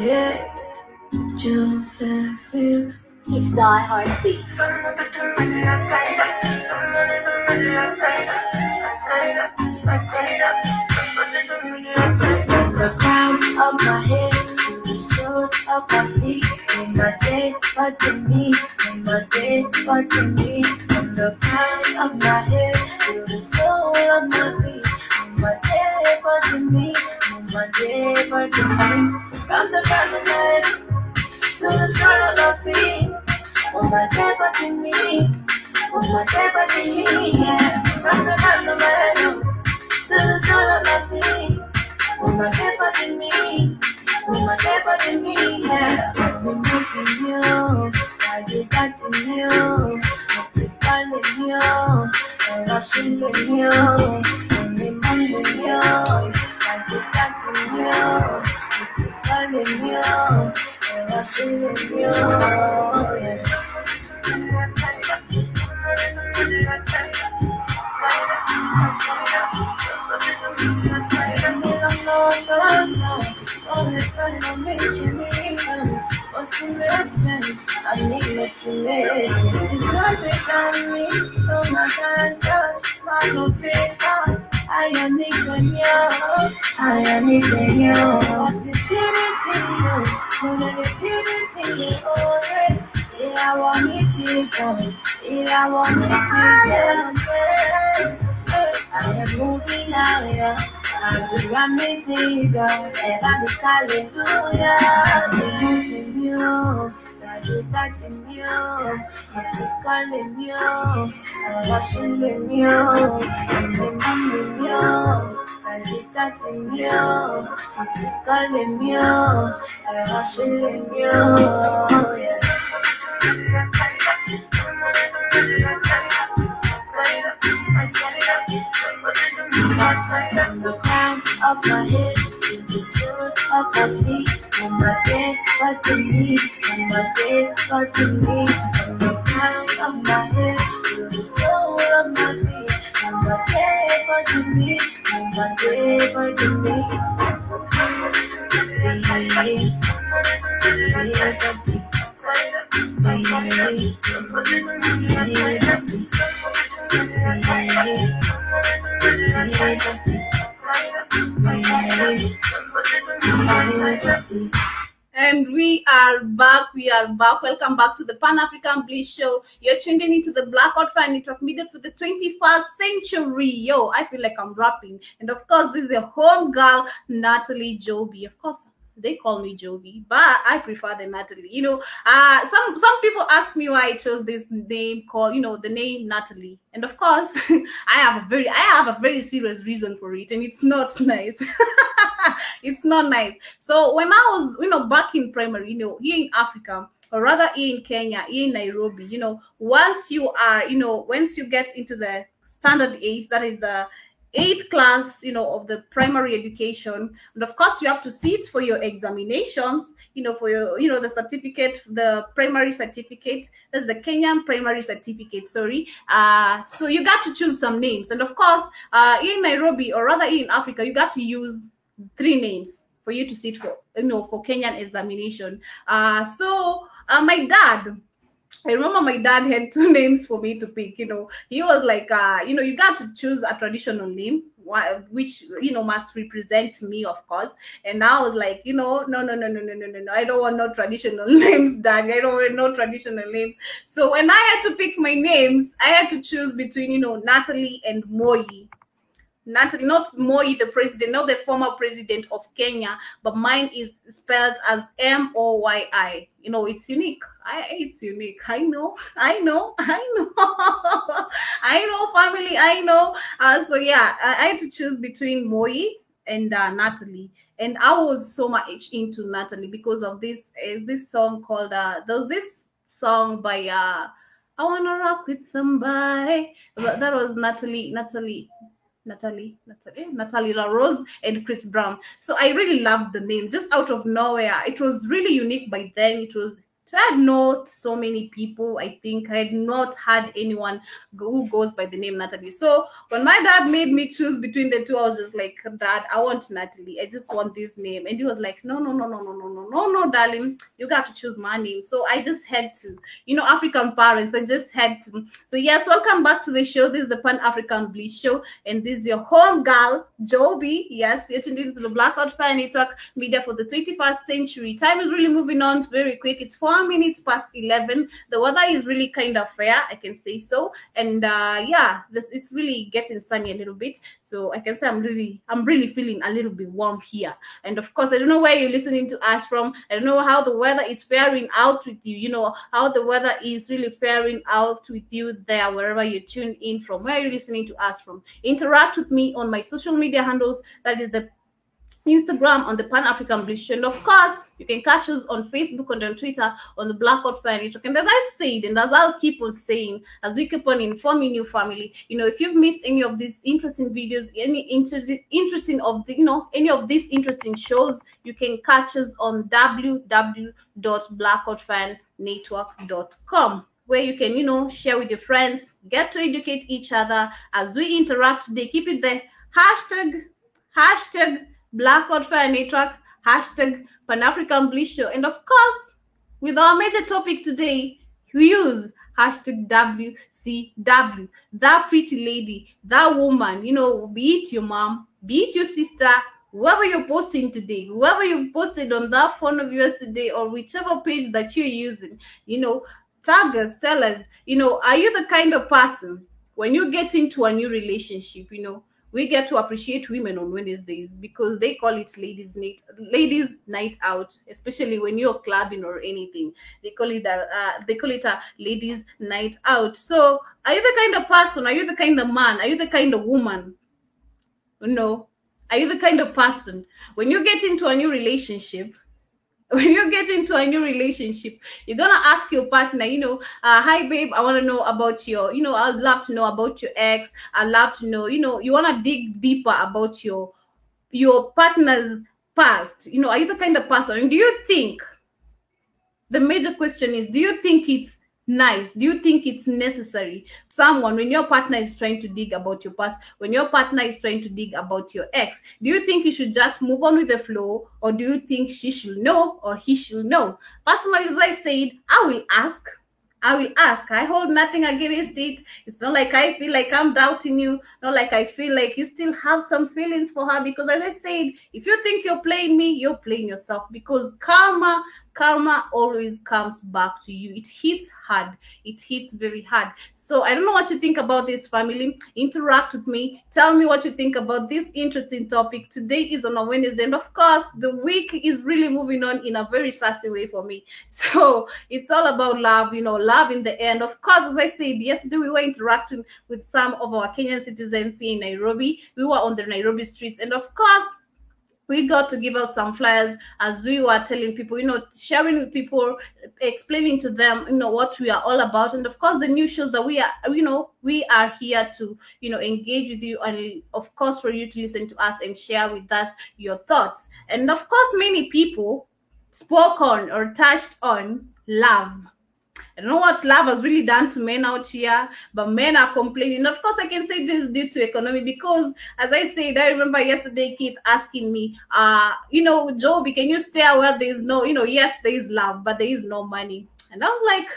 Speaker 3: Yeah, Josephine.
Speaker 1: It's Die Heartbeat.
Speaker 3: The crown of my head to the sole of my feet. In my day, but to me. In my day, but to me. From the crown of my head to the sole of my feet. In my day, but to me. In my day, but to me. From the crown of my head to the sole of my feet. On my day, but to me. On my day, but to me. Yeah. From the crown of my head to the sole of my feet. On my day, but to me. On my day, but to me. Yeah. I'm making you. I did that to you. What's it calling you? I'm rushing to you. I'm reminding you. I did that to you. What's it calling you? I'm rushing to you. Yeah. Only friend will make you need but to make sense, I need it to make it's not it on me, no I can't touch, I don't feel hard. I am it when you, I am it when you. What's the tea-tea-tea-you, when the tea-tea-tea-you, alright. I want it to go, I want it to go. I am moving higher. I'm to run me to go. Ever be hallelujah. I'm moving you. Touching you. I'm calling you. I'm rushing in you. I'm remembering you. I'm touching you. I'm calling you. I'm rushing in you. Yeah. From the crown of my head to the sole of my feet. On my bed, but to me. On my bed, but to me. From the crown of my head to the sole of my feet. On my bed, but to me. On my bed, but to me.
Speaker 4: And we are back. Welcome back to the Pan-African Bliss Show. You're tuned in into the Black Hot Fan Network Media for the 21st century. Yo, I feel like I'm rapping. And of course, this is your home girl, Natalie Joby. Of course, they call me Joby, but I prefer the Natalie. Some people ask me why I chose this name called, the name Natalie. And of course, I have a very serious reason for it, and it's not nice. It's not nice. So when I was, back in primary, here in Africa, or rather here in Kenya, here in Nairobi, once you get into the standard 8, that is the 8th class, of the primary education, and of course you have to sit for your examinations, for your, the certificate, the primary certificate. That's the Kenyan primary certificate. Sorry. So you got to choose some names, and of course, in Nairobi, or rather in Africa, you got to use 3 names for you to sit for, for Kenyan examination. So my dad. I remember my dad had 2 names for me to pick. He was like, you got to choose a traditional name, which, must represent me, of course. And I was like, no. I don't want no traditional names, Dad. I don't want no traditional names. So when I had to pick my names, I had to choose between, Natalie and Moi. Natalie, not Moi, the president, not the former president of Kenya, but mine is spelled as Moyi. It's unique. It's unique. I know, family, I know. So yeah, I had to choose between Moi and Natalie. And I was so much into Natalie because of this song called, there's this song by, I Wanna Rock With Somebody. That was Natalie La Rose and Chris Brown. So I really loved the name just out of nowhere. It was really unique by then. I had not so many people. I think I had not had anyone who goes by the name Natalie. So when my dad made me choose between the 2, I was just like, Dad, I want Natalie. I just want this name. And he was like, no, darling, you got to choose my name. So I just had to, African parents, I just had to. So yes, welcome back to the show. This is the Pan-African Bliss Show. And this is your home girl, Joby. Yes, you're tuned into the Black Hot Fan Network Media for the 21st century. Time is really moving on very quick. It's 4 minutes past 11. The weather is really kind of fair, I can say so. And it's really getting sunny a little bit. So I can say I'm really feeling a little bit warm here. And of course, I don't know where you're listening to us from. I don't know how the weather is faring out with you. How the weather is really faring out with you there, wherever you tune in from, where you're listening to us from. Interact with me on my social media handles. That is the Instagram on the Pan-African Bliss Show. And of course, you can catch us on Facebook and on Twitter on the Black Hot Fan Network. And as I said, and as I'll keep on saying, as we keep on informing you, family, if you've missed any of these interesting videos, any of these interesting shows, you can catch us on www.blackhotfannetwork.com, where you can, share with your friends, get to educate each other as we interact today. Keep it there. Hashtag Black Hot Fan Network, hashtag Pan-African Bliss Show. And of course, with our major topic today, we use hashtag WCW. That pretty lady, that woman, be it your mom, be it your sister, whoever you're posting today, whoever you've posted on that phone of yours today, or whichever page that you're using, tag us, tell us, are you the kind of person, when you get into a new relationship, we get to appreciate women on Wednesdays because they call it ladies' night out, especially when you're clubbing or anything. They call it a ladies' night out. So are you the kind of person? Are you the kind of man? Are you the kind of woman? No. Are you the kind of person, when you get into a new relationship, you're going to ask your partner, hi babe, I want to know about your, I'd love to know about your ex. I'd love to know, you want to dig deeper about your partner's past. Are you the kind of person? And do you think, the major question is, do you think it's nice? Do you think it's necessary? Someone, when your partner is trying to dig about your past, when your partner is trying to dig about your ex, do you think you should just move on with the flow, or do you think she should know or he should know? Personally, as I said, I will ask. I will ask. I hold nothing against it. It's not like I feel like I'm doubting you. Not like I feel like you still have some feelings for her. Because as I said, if you think you're playing me, you're playing yourself. Because karma always comes back to you. It hits hard. It hits very hard. So I don't know what you think about this, family. Interact with me. Tell me what you think about this interesting topic. Today is on a Wednesday, and of course, the week is really moving on in a very sassy way for me. So it's all about love, love in the end. Of course, as I said, yesterday we were interacting with some of our Kenyan citizens here in Nairobi. We were on the Nairobi streets, and of course, we got to give out some flyers as we were telling people, sharing with people, explaining to them, what we are all about. And of course, the new shows that we are, we are here to, engage with you, and of course, for you to listen to us and share with us your thoughts. And of course, many people spoke on or touched on love. I don't know what love has really done to men out here, but men are complaining. Of course, I can say this is due to economy because, as I said, I remember yesterday Keith asking me, Joby, can you stay where there is no, yes, there is love, but there is no money. And I was like,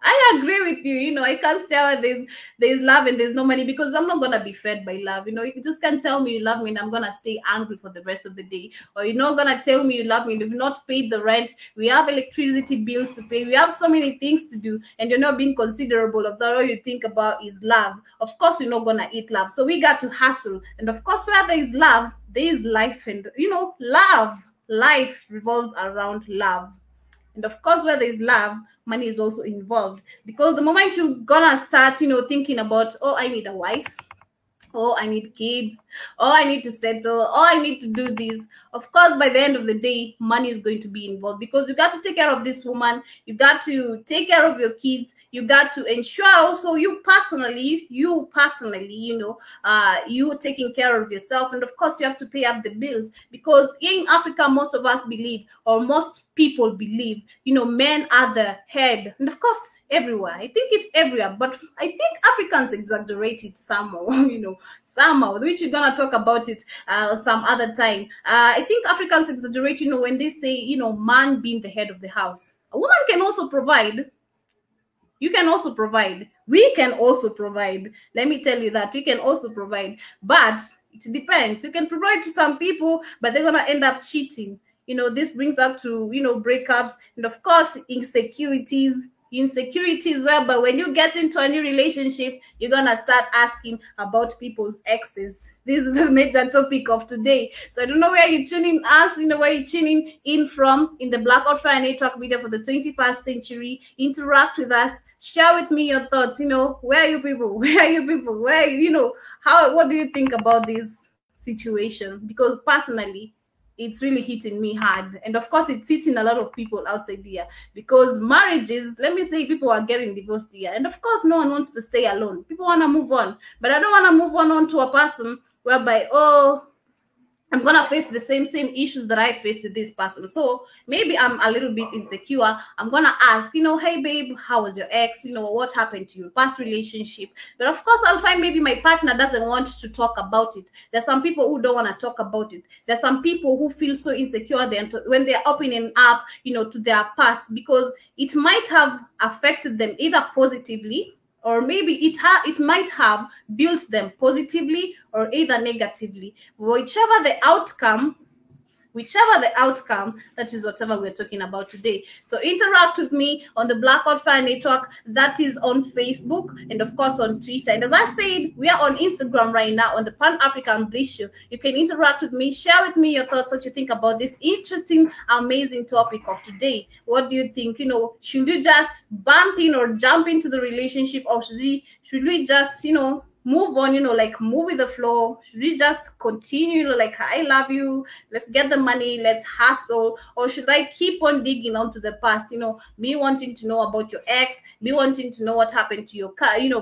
Speaker 4: I agree with you. I can't tell there's love and there's no money because I'm not gonna be fed by love. You just can't tell me you love me and I'm gonna stay angry for the rest of the day. Or you're not gonna tell me you love me and you've not paid the rent. We have electricity bills to pay. We have so many things to do, and you're not being considerable of that. All you think about is love. Of course, you're not gonna eat love. So we got to hustle. And of course, where there is love, there is life, and love. Life revolves around love. And of course, where there is love, money is also involved. Because the moment you're gonna start, thinking about, oh, I need a wife, oh, I need kids, oh, I need to settle, oh, I need to do this. Of course, by the end of the day, money is going to be involved because you got to take care of this woman, you got to take care of your kids, you got to ensure also you personally, you taking care of yourself, and of course you have to pay up the bills because in Africa, most of us believe, or most people believe, men are the head, and of course everywhere. I think it's everywhere, but I think Africans exaggerate it somehow, somehow, which you're gonna talk about it some other time. I think Africans exaggerate, when they say, man being the head of the house. A woman can also provide. You can also provide. We can also provide. Let me tell you that we can also provide, but it depends. You can provide to some people, but they're gonna end up cheating. This brings up to breakups, and of course insecurities but when you get into a new relationship, you're gonna start asking about people's exes. This is the major topic of today. So I don't know where you're tuning us, where you're tuning in from in the Blackout Fire Network Media for the 21st century. Interact with us. Share with me your thoughts. Where are you people? What do you think about this situation? Because personally, it's really hitting me hard. And of course, it's hitting a lot of people outside here because marriages, let me say, people are getting divorced here. And of course, no one wants to stay alone. People want to move on. But I don't want to move on to a person whereby, I'm gonna face the same issues that I faced with this person. So maybe I'm a little bit insecure. I'm gonna ask, hey babe, how was your ex? What happened to your past relationship? But of course, I'll find maybe my partner doesn't want to talk about it. There's some people who don't want to talk about it. There's some people who feel so insecure when they're opening up, to their past because it might have affected them either positively, or maybe it might have built them positively or either negatively. Whichever the outcome, that is whatever we're talking about today. So interact with me on the Blackout Fire Network. That is on Facebook and of course on Twitter. And as I said, we are on Instagram right now on the Pan African Bliss Show. You can interact with me, share with me your thoughts, what you think about this interesting, amazing topic of today. What do you think? Should we just bump in or jump into the relationship, or should we just, move on, move with the flow? Should we just continue, I love you, let's get the money, let's hustle? Or should I keep on digging onto the past, me wanting to know about your ex, me wanting to know what happened to your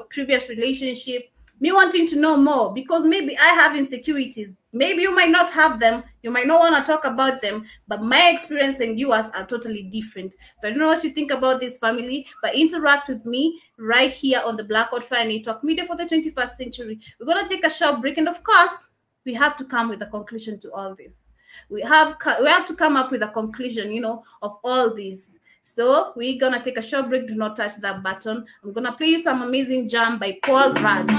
Speaker 4: previous relationship, me wanting to know more because maybe I have insecurities. Maybe you might not have them. You might not want to talk about them, but my experience and yours are totally different. So I don't know what you think about this, family, but interact with me right here on the Blackout Fire Network Media for the 21st century. We're going to take a short break, and of course, we have to come with a conclusion to all this. We have to come up with a conclusion, of all this. So we're gonna take a short break. Do not touch that button. I'm gonna play you some amazing jam by Paul Raj.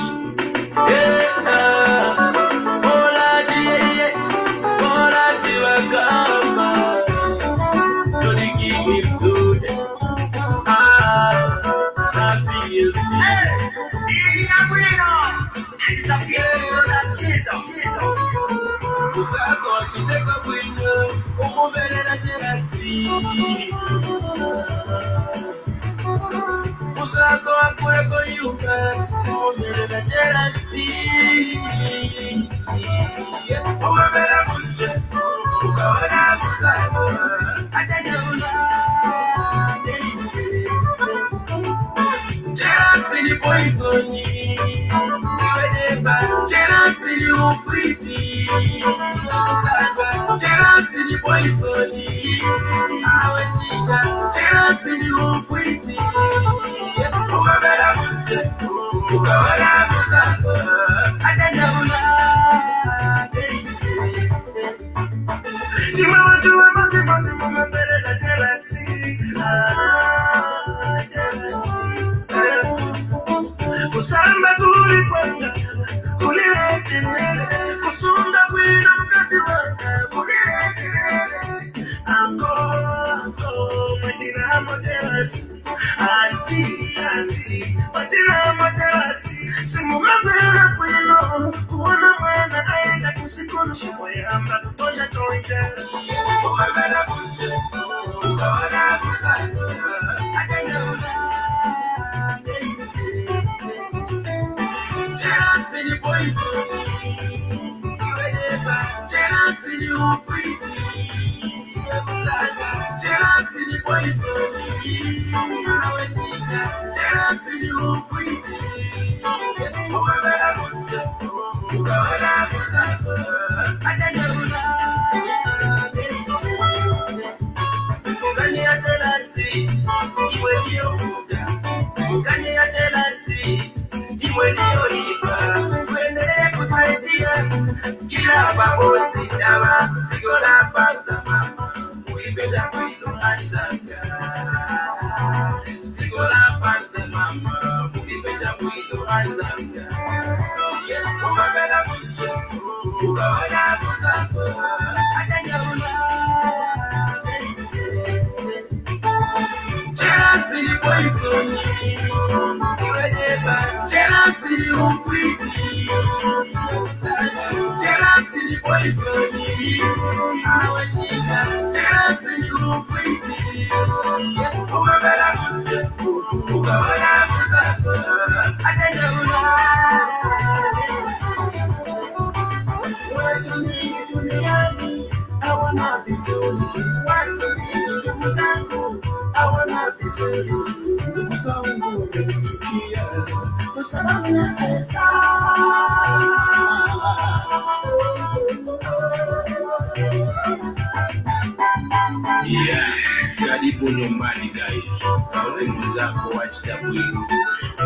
Speaker 2: Karibu nyumbani guys. Karibu zako wacha bwili.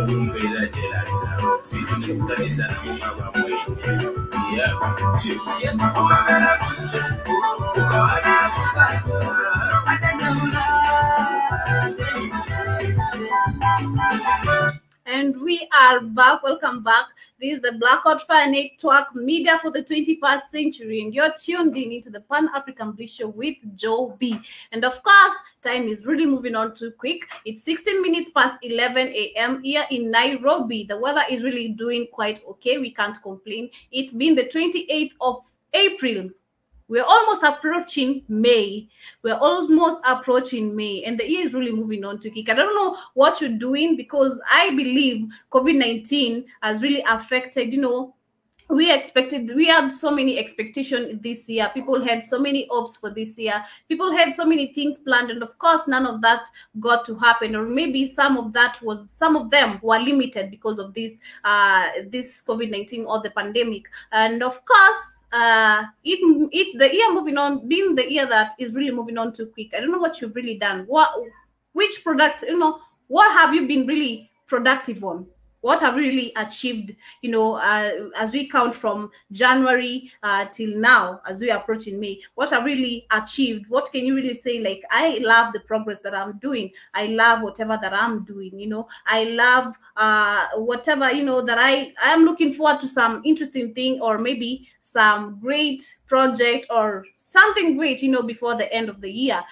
Speaker 2: Umbela jela sawa. Sisi tunakutaniza na mama mwenye.
Speaker 4: And we are back. Welcome back. This is the Blackout Fire Network Media for the 21st century, and you're tuned in into the Pan-African Bliss Show with Joe B. And of course, time is really moving on too quick. It's 16 minutes past 11 a.m. here in Nairobi. The weather is really doing quite okay. We can't complain. It's been the 28th of April. We're almost approaching May. And the year is really moving on to kick. I don't know what you're doing, because I believe COVID-19 has really affected, we had so many expectations this year. People had so many hopes for this year. People had so many things planned, and of course, none of that got to happen. Or maybe some of them were limited because of this COVID-19 or the pandemic. And of course, the year moving on, being the year that is really moving on too quick. I don't know what you've really done. Which product, what have you been really productive on? what have we really achieved, as we count from January till now, as we approach in May? What have really achieved? What can you really say, like, I love the progress that I'm doing, I love whatever that I'm doing, I love whatever, that I am looking forward to some interesting thing, or maybe some great project or something great, before the end of the year.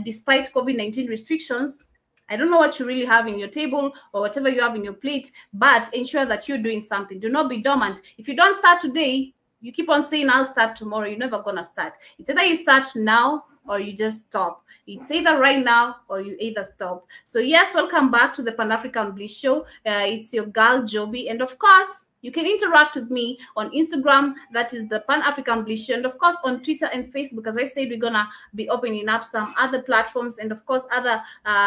Speaker 4: Despite COVID-19 restrictions, I don't know what you really have in your table or whatever you have in your plate, but ensure that you're doing something. Do not be dormant. If you don't start today, you keep on saying, I'll start tomorrow. You're never going to start. It's either you start now or you just stop. It's either right now or you either stop. So yes, welcome back to the Pan-African Bliss Show. It's your girl, Joby. And of course, you can interact with me on Instagram, that is the Pan-African Bliss Show, and of course on Twitter and Facebook. As I said, we're gonna be opening up some other platforms and of course other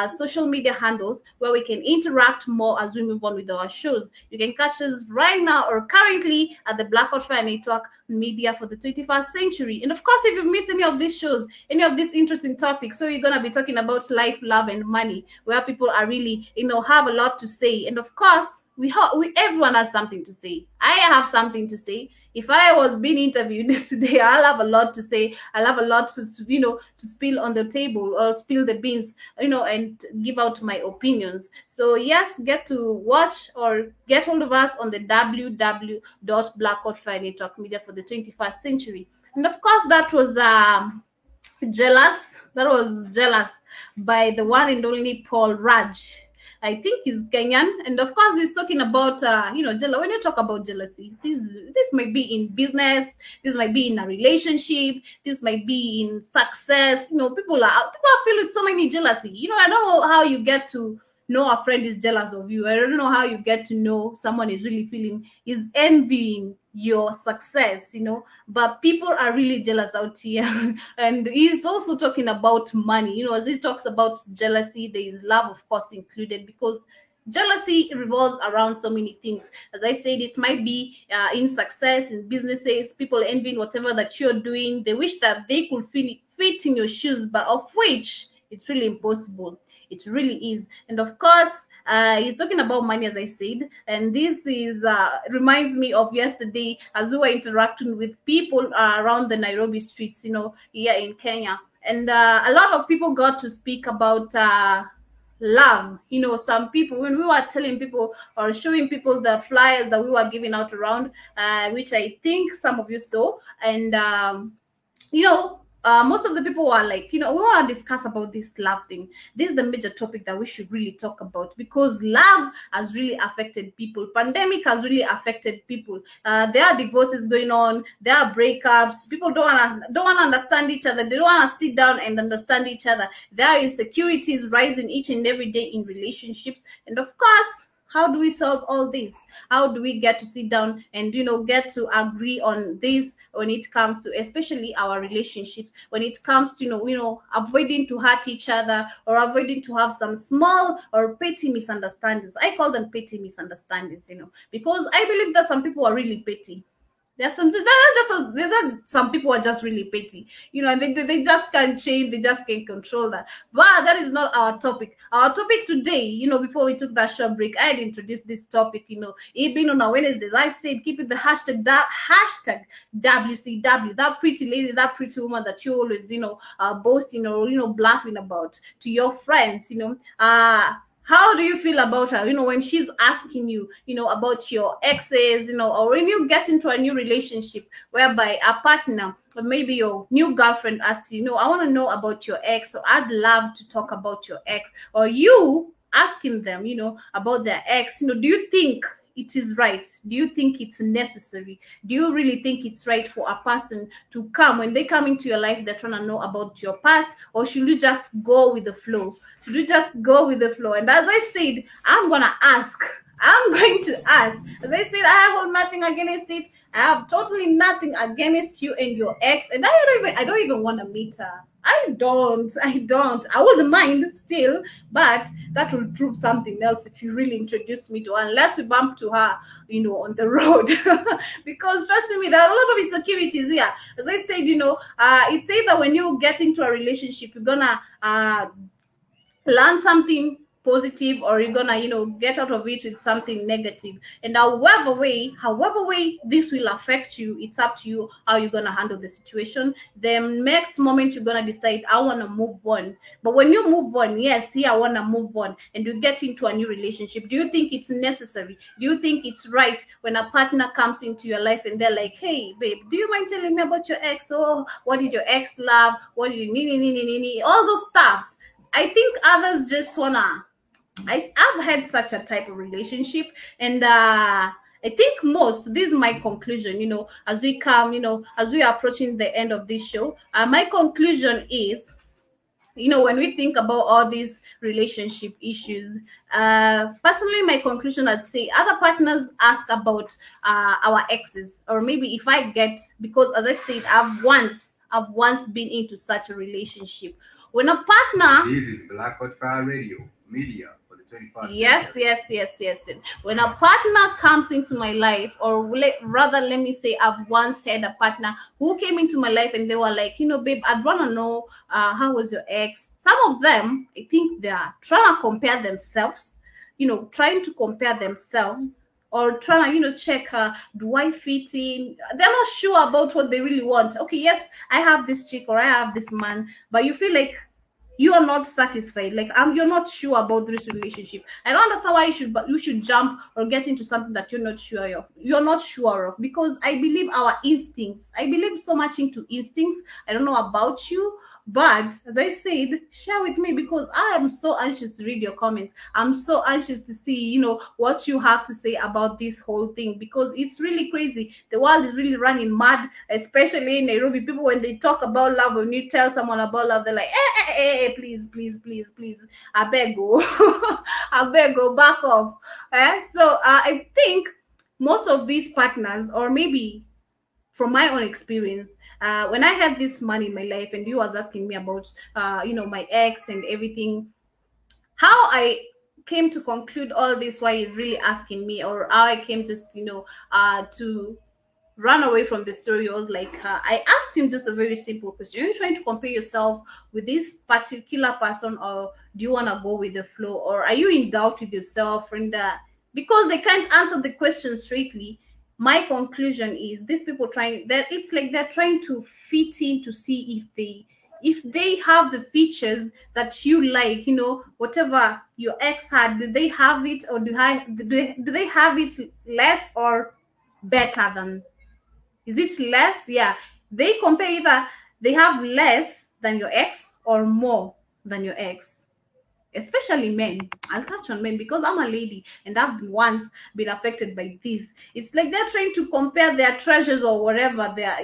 Speaker 4: social media handles where we can interact more as we move on with our shows. You can catch us right now or currently at the Black Out Fire Network Media for the 21st Century. And of course, if you've missed any of these shows, any of these interesting topics, so you're gonna be talking about life, love, and money, where people are really, have a lot to say. And of course, everyone has something to say. I have something to say. If I was being interviewed today, I'll have a lot to say. I'll have a lot to spill on the table or spill the beans, and give out my opinions. So yes, get to watch or get hold of us on the www.blackoutfirenetworkmedia for the 21st Century. And of course, that was jealous. That was jealous by the one and only Paul Raj. I think he's Kenyan, and of course he's talking about when you talk about jealousy, this might be in business, this might be in a relationship, this might be in success. People are filled with so many jealousy. I don't know how you get to know a friend is jealous of you. I don't know how you get to know someone is really is envying your success, but people are really jealous out here. And he's also talking about money, as he talks about jealousy, there is love, of course, included, because jealousy revolves around so many things. As I said, it might be in success, in businesses, people envying whatever that you're doing. They wish that they could fit in your shoes, but of which it's really impossible. It really is. And of course, he's talking about money, as I said. And this is reminds me of yesterday as we were interacting with people around the Nairobi streets, here in Kenya. And a lot of people got to speak about love. Some people, when we were telling people or showing people the flyers that we were giving out around, which I think some of you saw. And, most of the people were like, we want to discuss about this love thing. This is the major topic that we should really talk about, because love has really affected people. Pandemic has really affected people. There are divorces going on. There are breakups. People don't want to understand each other. They don't want to sit down and understand each other. There are insecurities rising each and every day in relationships. And of course, how do we solve all this? How do we get to sit down and, get to agree on this when it comes to especially our relationships, when it comes to, avoiding to hurt each other or avoiding to have some small or petty misunderstandings. I call them petty misunderstandings, because I believe that some people are really petty. There's some people are just really petty, and they just can't change, they just can't control that. But that is not our topic. Our topic today, before we took that short break, I had introduced this topic, it being on our Wednesdays. I said, keep it the hashtag WCW, that pretty lady, that pretty woman that you always, boasting or, bluffing about to your friends, how do you feel about her? When she's asking you, about your exes, or when you get into a new relationship whereby a partner or maybe your new girlfriend asks you, I want to know about your ex, or I'd love to talk about your ex, or you asking them, about their ex, do you think it is right? Do you think it's necessary? Do you really think it's right for a person to come, when they come into your life, they're trying to know about your past, or should you just go with the flow? Should you just go with the flow? And as I said, I'm going to ask. As I said, I have nothing against it. I have totally nothing against you and your ex. And I don't even want to meet her. I don't. I wouldn't mind still, but that will prove something else if you really introduced me to her, unless we bump to her, on the road. Because trust me, there are a lot of insecurities here. As I said, it's either when you get into a relationship, you're gonna learn something positive, or you're gonna, get out of it with something negative. And however way this will affect you, it's up to you how you're gonna handle the situation. The next moment you're gonna decide, I want to move on. But when you move on, yes, here I want to move on, and you get into a new relationship, do you think it's necessary? Do you think it's right when a partner comes into your life and they're like, hey babe, do you mind telling me about your ex? Oh, what did your ex love? What did you all those stuffs? I think others just wanna, I've had such a type of relationship, and I think this is my conclusion, as we come, as we are approaching the end of this show. My conclusion is, when we think about all these relationship issues, personally, my conclusion, I'd say other partners ask about our exes, or maybe if I get, because as I said, I've once been into such a relationship. When a partner,
Speaker 2: This is Black Hot Fire Radio, media for the 21st
Speaker 4: yes,
Speaker 2: century.
Speaker 4: yes. When a partner comes into my life, or rather, let me say, I've once had a partner who came into my life and they were like, babe, I'd want to know how was your ex. Some of them, I think they are trying to compare themselves, or trying to, check, do I fit in? They're not sure about what they really want. Okay, yes, I have this chick or I have this man, but you feel like you are not satisfied, like you're not sure about this relationship. I don't understand why you should jump or get into something that you're not sure of, because I believe I believe so much into instincts. I don't know about you, but as I said, share with me, because I am so anxious to read your comments. I'm so anxious to see, what you have to say about this whole thing, because it's really crazy. The world is really running mad, especially in Nairobi. People, when they talk about love, when you tell someone about love, they're like, please, I beg go, I beg go, back off. So I think most of these partners, or maybe from my own experience, when I had this man in my life and you was asking me about my ex and everything, how I came to conclude all this, why he's really asking me, or how I came just to run away from the story, was like, I asked him just a very simple question: are you trying to compare yourself with this particular person, or do you want to go with the flow, or are you in doubt with yourself? And because they can't answer the question straightly, my conclusion is, these people it's like they're trying to fit in to see if they have the features that you like, whatever your ex had, did they have it, or do they have it less or better than? Is it less? Yeah. They compare either they have less than your ex or more than your ex. Especially men. I'll touch on men because I'm a lady and I've once been affected by this. It's like they're trying to compare their treasures or whatever they're,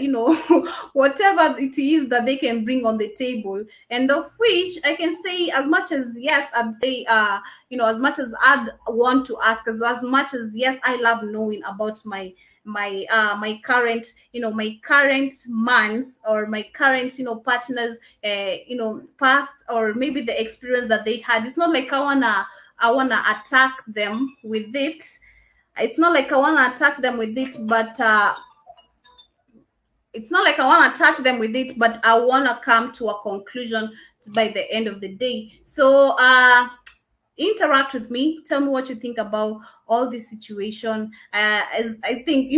Speaker 4: whatever it is that they can bring on the table. And of which I can say, as much as yes, I'd say, as much as I'd want to ask, as much as yes, I love knowing about my current mans, or my current partners, past, or maybe the experience that they had. It's not like I wanna attack them with it. It's not like I wanna attack them with it, but I wanna come to a conclusion by the end of the day. So interact with me, tell me what you think about all this situation. As I think,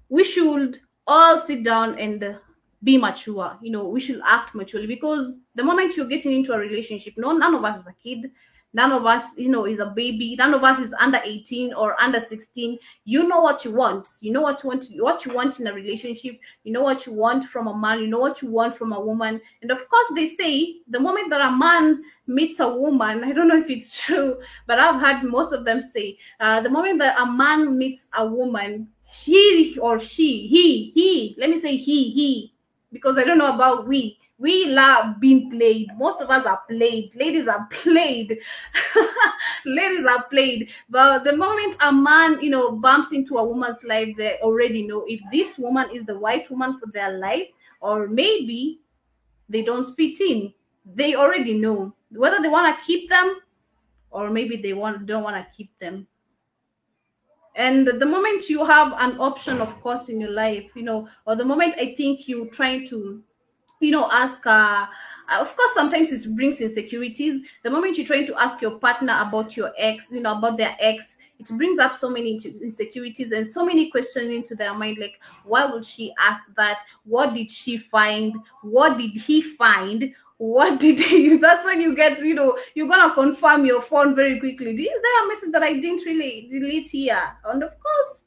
Speaker 4: we should all sit down and be mature. We should act maturely, because the moment you're getting into a relationship, none of us is a kid. None of us, is a baby. None of us is under 18 or under 16. You know what you want. You know what you want in a relationship. You know what you want from a man. You know what you want from a woman. And of course, they say the moment that a man meets a woman, I don't know if it's true, but I've heard most of them say, the moment that a man meets a woman, he or she, he, let me say he, because I don't know about we. We love being played. Most of us are played. Ladies are played. Ladies are played. But the moment a man, bumps into a woman's life, they already know if this woman is the right woman for their life, or maybe they don't fit in. They already know whether they want to keep them, or maybe they don't want to keep them. And the moment you have an option, of course, in your life, or the moment I think you're trying to ask of course sometimes it brings insecurities. The moment you're trying to ask your partner about your ex, about their ex, it brings up so many insecurities and so many questions into their mind, like why would she ask that? What did she find? What did he find? What did he that's when you get, you're gonna confirm your phone very quickly. Is there a message that I didn't really delete here? And of course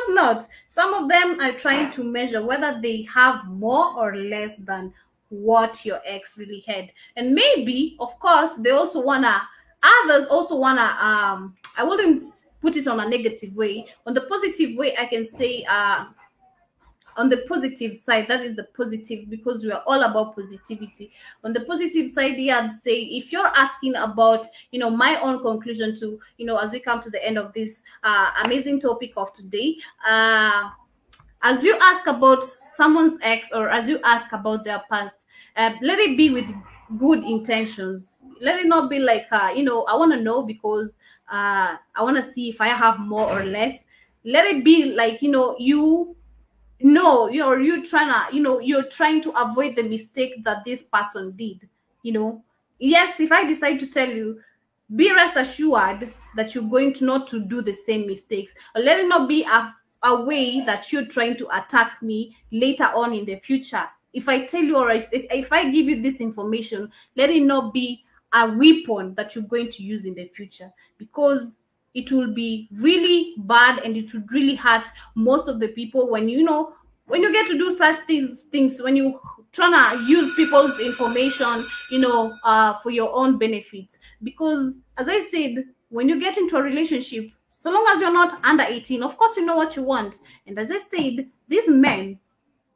Speaker 4: not. Some of them are trying to measure whether they have more or less than what your ex really had. And maybe, of course, others also wanna, I wouldn't put it on a negative way. On the positive way, I can say, on the positive side, that is the positive, because we are all about positivity. On the positive side, yeah, I'd say if you're asking about, my own conclusion to, as we come to the end of this amazing topic of today, as you ask about someone's ex, or as you ask about their past, let it be with good intentions. Let it not be like, I want to know because I want to see if I have more or less. Let it be like, you're trying to avoid the mistake that this person did. Yes, if I decide to tell you, be rest assured that you're going to not to do the same mistakes. Or let it not be a way that you're trying to attack me later on in the future. If I tell you, or if I give you this information, let it not be a weapon that you're going to use in the future, because it will be really bad and it would really hurt most of the people when you get to do such things, when you trying to use people's information, for your own benefits. Because as I said, when you get into a relationship, so long as you're not under 18, of course you know what you want. And as I said, these men,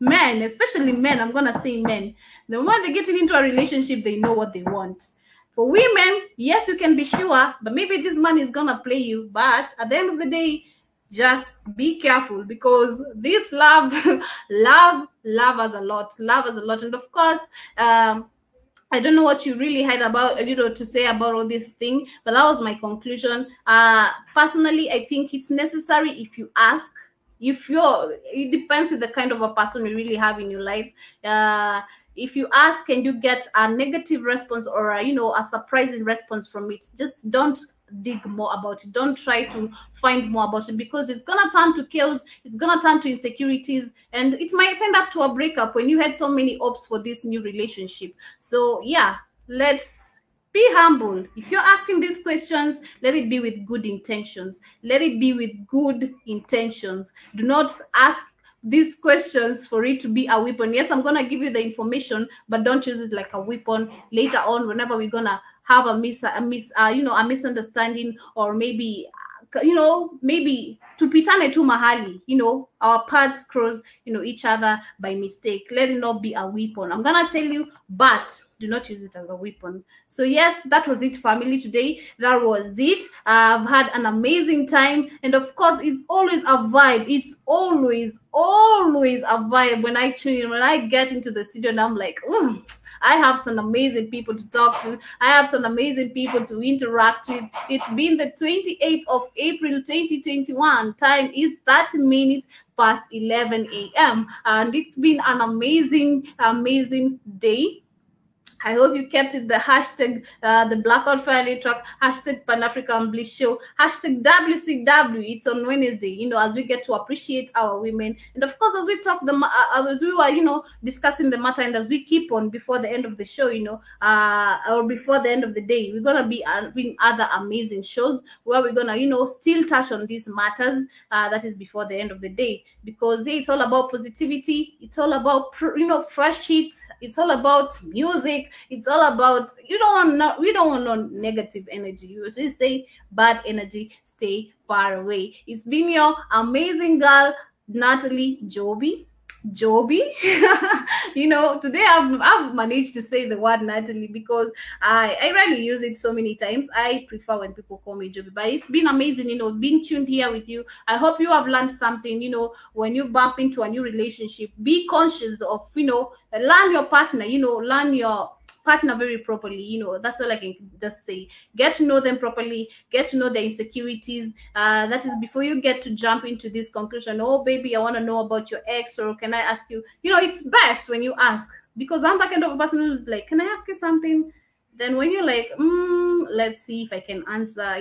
Speaker 4: especially men, I'm gonna say men, the moment they get into a relationship, they know what they want. For women, yes, you can be sure, but maybe this man is gonna play you. But at the end of the day, just be careful, because this love us a lot. And of course, I don't know what you really had about, to say about all this thing, but that was my conclusion. Personally, I think it's necessary if you ask. It depends with the kind of a person you really have in your life. If you ask and you get a negative response, or a surprising response from it, just don't dig more about it. Don't try to find more about it, because it's gonna turn to chaos, it's gonna turn to insecurities, and it might end up to a breakup when you had so many hopes for this new relationship. So yeah, let's be humble. If you're asking these questions, let it be with good intentions. Let it be with good intentions. Do not ask these questions for it to be a weapon. Yes, I'm gonna give you the information, but don't use it like a weapon later on, whenever we're gonna have a misunderstanding, or maybe maybe tupitane tu mahali, our paths cross, each other by mistake. Let it not be a weapon. I'm gonna tell you, but do not use it as a weapon. So yes, that was it, family, today. That was it. I've had an amazing time, and of course, it's always a vibe. It's always a vibe when I tune in, when I get into the studio, and I'm like, I have some amazing people to talk to. I have some amazing people to interact with. It's been the 28th of April, 2021. Time is 30 minutes past 11 a.m. And it's been an amazing day. I hope you kept it the hashtag, the Blackout Friday Talk, hashtag Pan African Bliss Show, hashtag WCW. It's on Wednesday, as we get to appreciate our women. And of course, as we talk, as we were, discussing the matter, and as we keep on before the end of the show, or before the end of the day, we're going to be having other amazing shows where we're going to, still touch on these matters. That is before the end of the day, because it's all about positivity. It's all about, fresh hits. It's all about music. It's all about, we don't want no negative energy. You just say bad energy, stay far away. It's been your amazing girl, Natalie Joby. Today I've managed to say the word Natalie, because I rarely use it so many times. I prefer when people call me Joby, but it's been amazing, being tuned here with you. I hope you have learned something. When you bump into a new relationship, be conscious of, learn your partner, learn your partner very properly. That's all I can just say. Get to know them properly, get to know their insecurities. That is before you get to jump into this conclusion, oh baby, I want to know about your ex, or can I ask you? It's best when you ask. because I'm the kind of a person who's like, can I ask you something? Then when you're like, let's see if I can answer,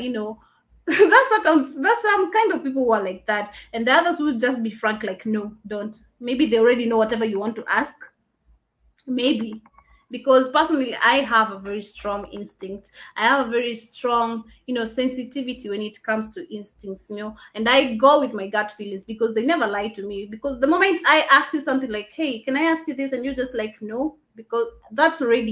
Speaker 4: that's some kind of people who are like that, and the others would just be frank, like, no, don't. Maybe they already know whatever you want to ask, maybe, because personally I have a very strong instinct. I have a very strong, sensitivity when it comes to instincts, and I go with my gut feelings because they never lie to me. Because the moment I ask you something like, hey, can I ask you this, and you're just like, no, because that's already,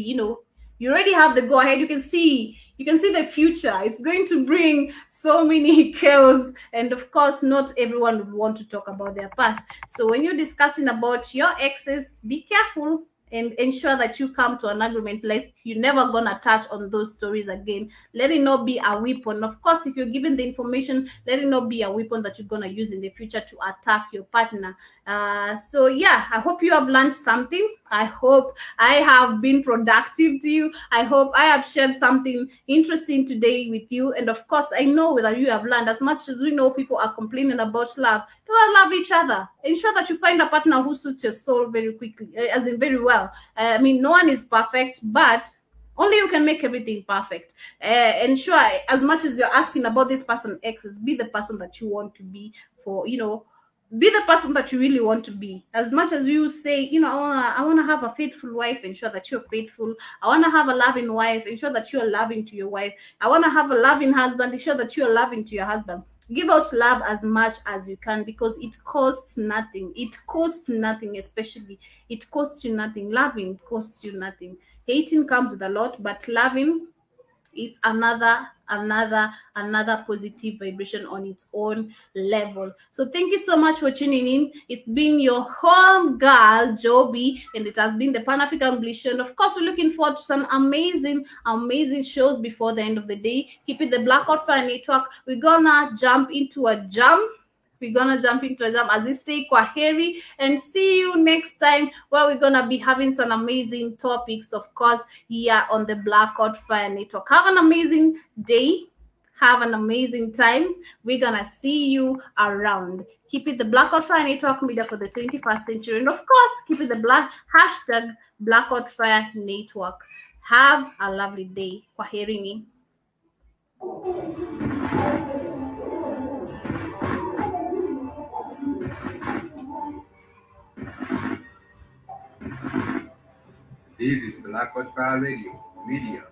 Speaker 4: you already have the go ahead. You can see the future. It's going to bring so many chaos, and of course not everyone would want to talk about their past. So when you're discussing about your exes, be careful and ensure that you come to an agreement, like you're never gonna touch on those stories again. Let it not be a weapon. Of course, if you're given the information, let it not be a weapon that you're gonna use in the future to attack your partner. So yeah, I hope you have learned something. I hope I have been productive to you. I hope I have shared something interesting today with you. And of course, I know that you have learned. As much as we know people are complaining about love, people love each other. Ensure that you find a partner who suits your soul very quickly, as in very well. I mean, no one is perfect, but only you can make everything perfect. Ensure, as much as you're asking about this person exes, be the person that you want to be for, be the person that you really want to be. As much as you say, I want to have a faithful wife, ensure that you're faithful. I want to have a loving wife, ensure that you're loving to your wife. I want to have a loving husband, ensure that you're loving to your husband. Give out love as much as you can, because it costs nothing. It costs nothing, especially. It costs you nothing. Loving costs you nothing. Hating comes with a lot, but loving, it's another positive vibration on its own level. So thank you so much for tuning in. It's been your home girl Joby, and it has been the Pan African Bliss Show. And of course, we're looking forward to some amazing shows before the end of the day. Keep it the Blackout Fire Network. We're gonna jump into a jam. As we say, kwaheri, and see you next time, where we're gonna be having some amazing topics, of course, here on the Blackout Fire Network. Have an amazing day. Have an amazing time. We're gonna see you around. Keep it the Blackout Fire Network, media for the 21st century, and of course, keep it the hashtag Blackout Fire Network. Have a lovely day. Kwaherini.
Speaker 2: This is Blackout Fire Radio Media.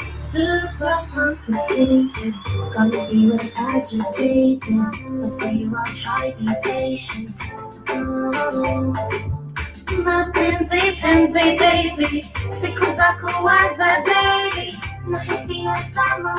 Speaker 1: Super complicated, gonna be with agitated. Before you are, try be patient. Mapenzi baby, siku za kuwaza daily, nahisi na sama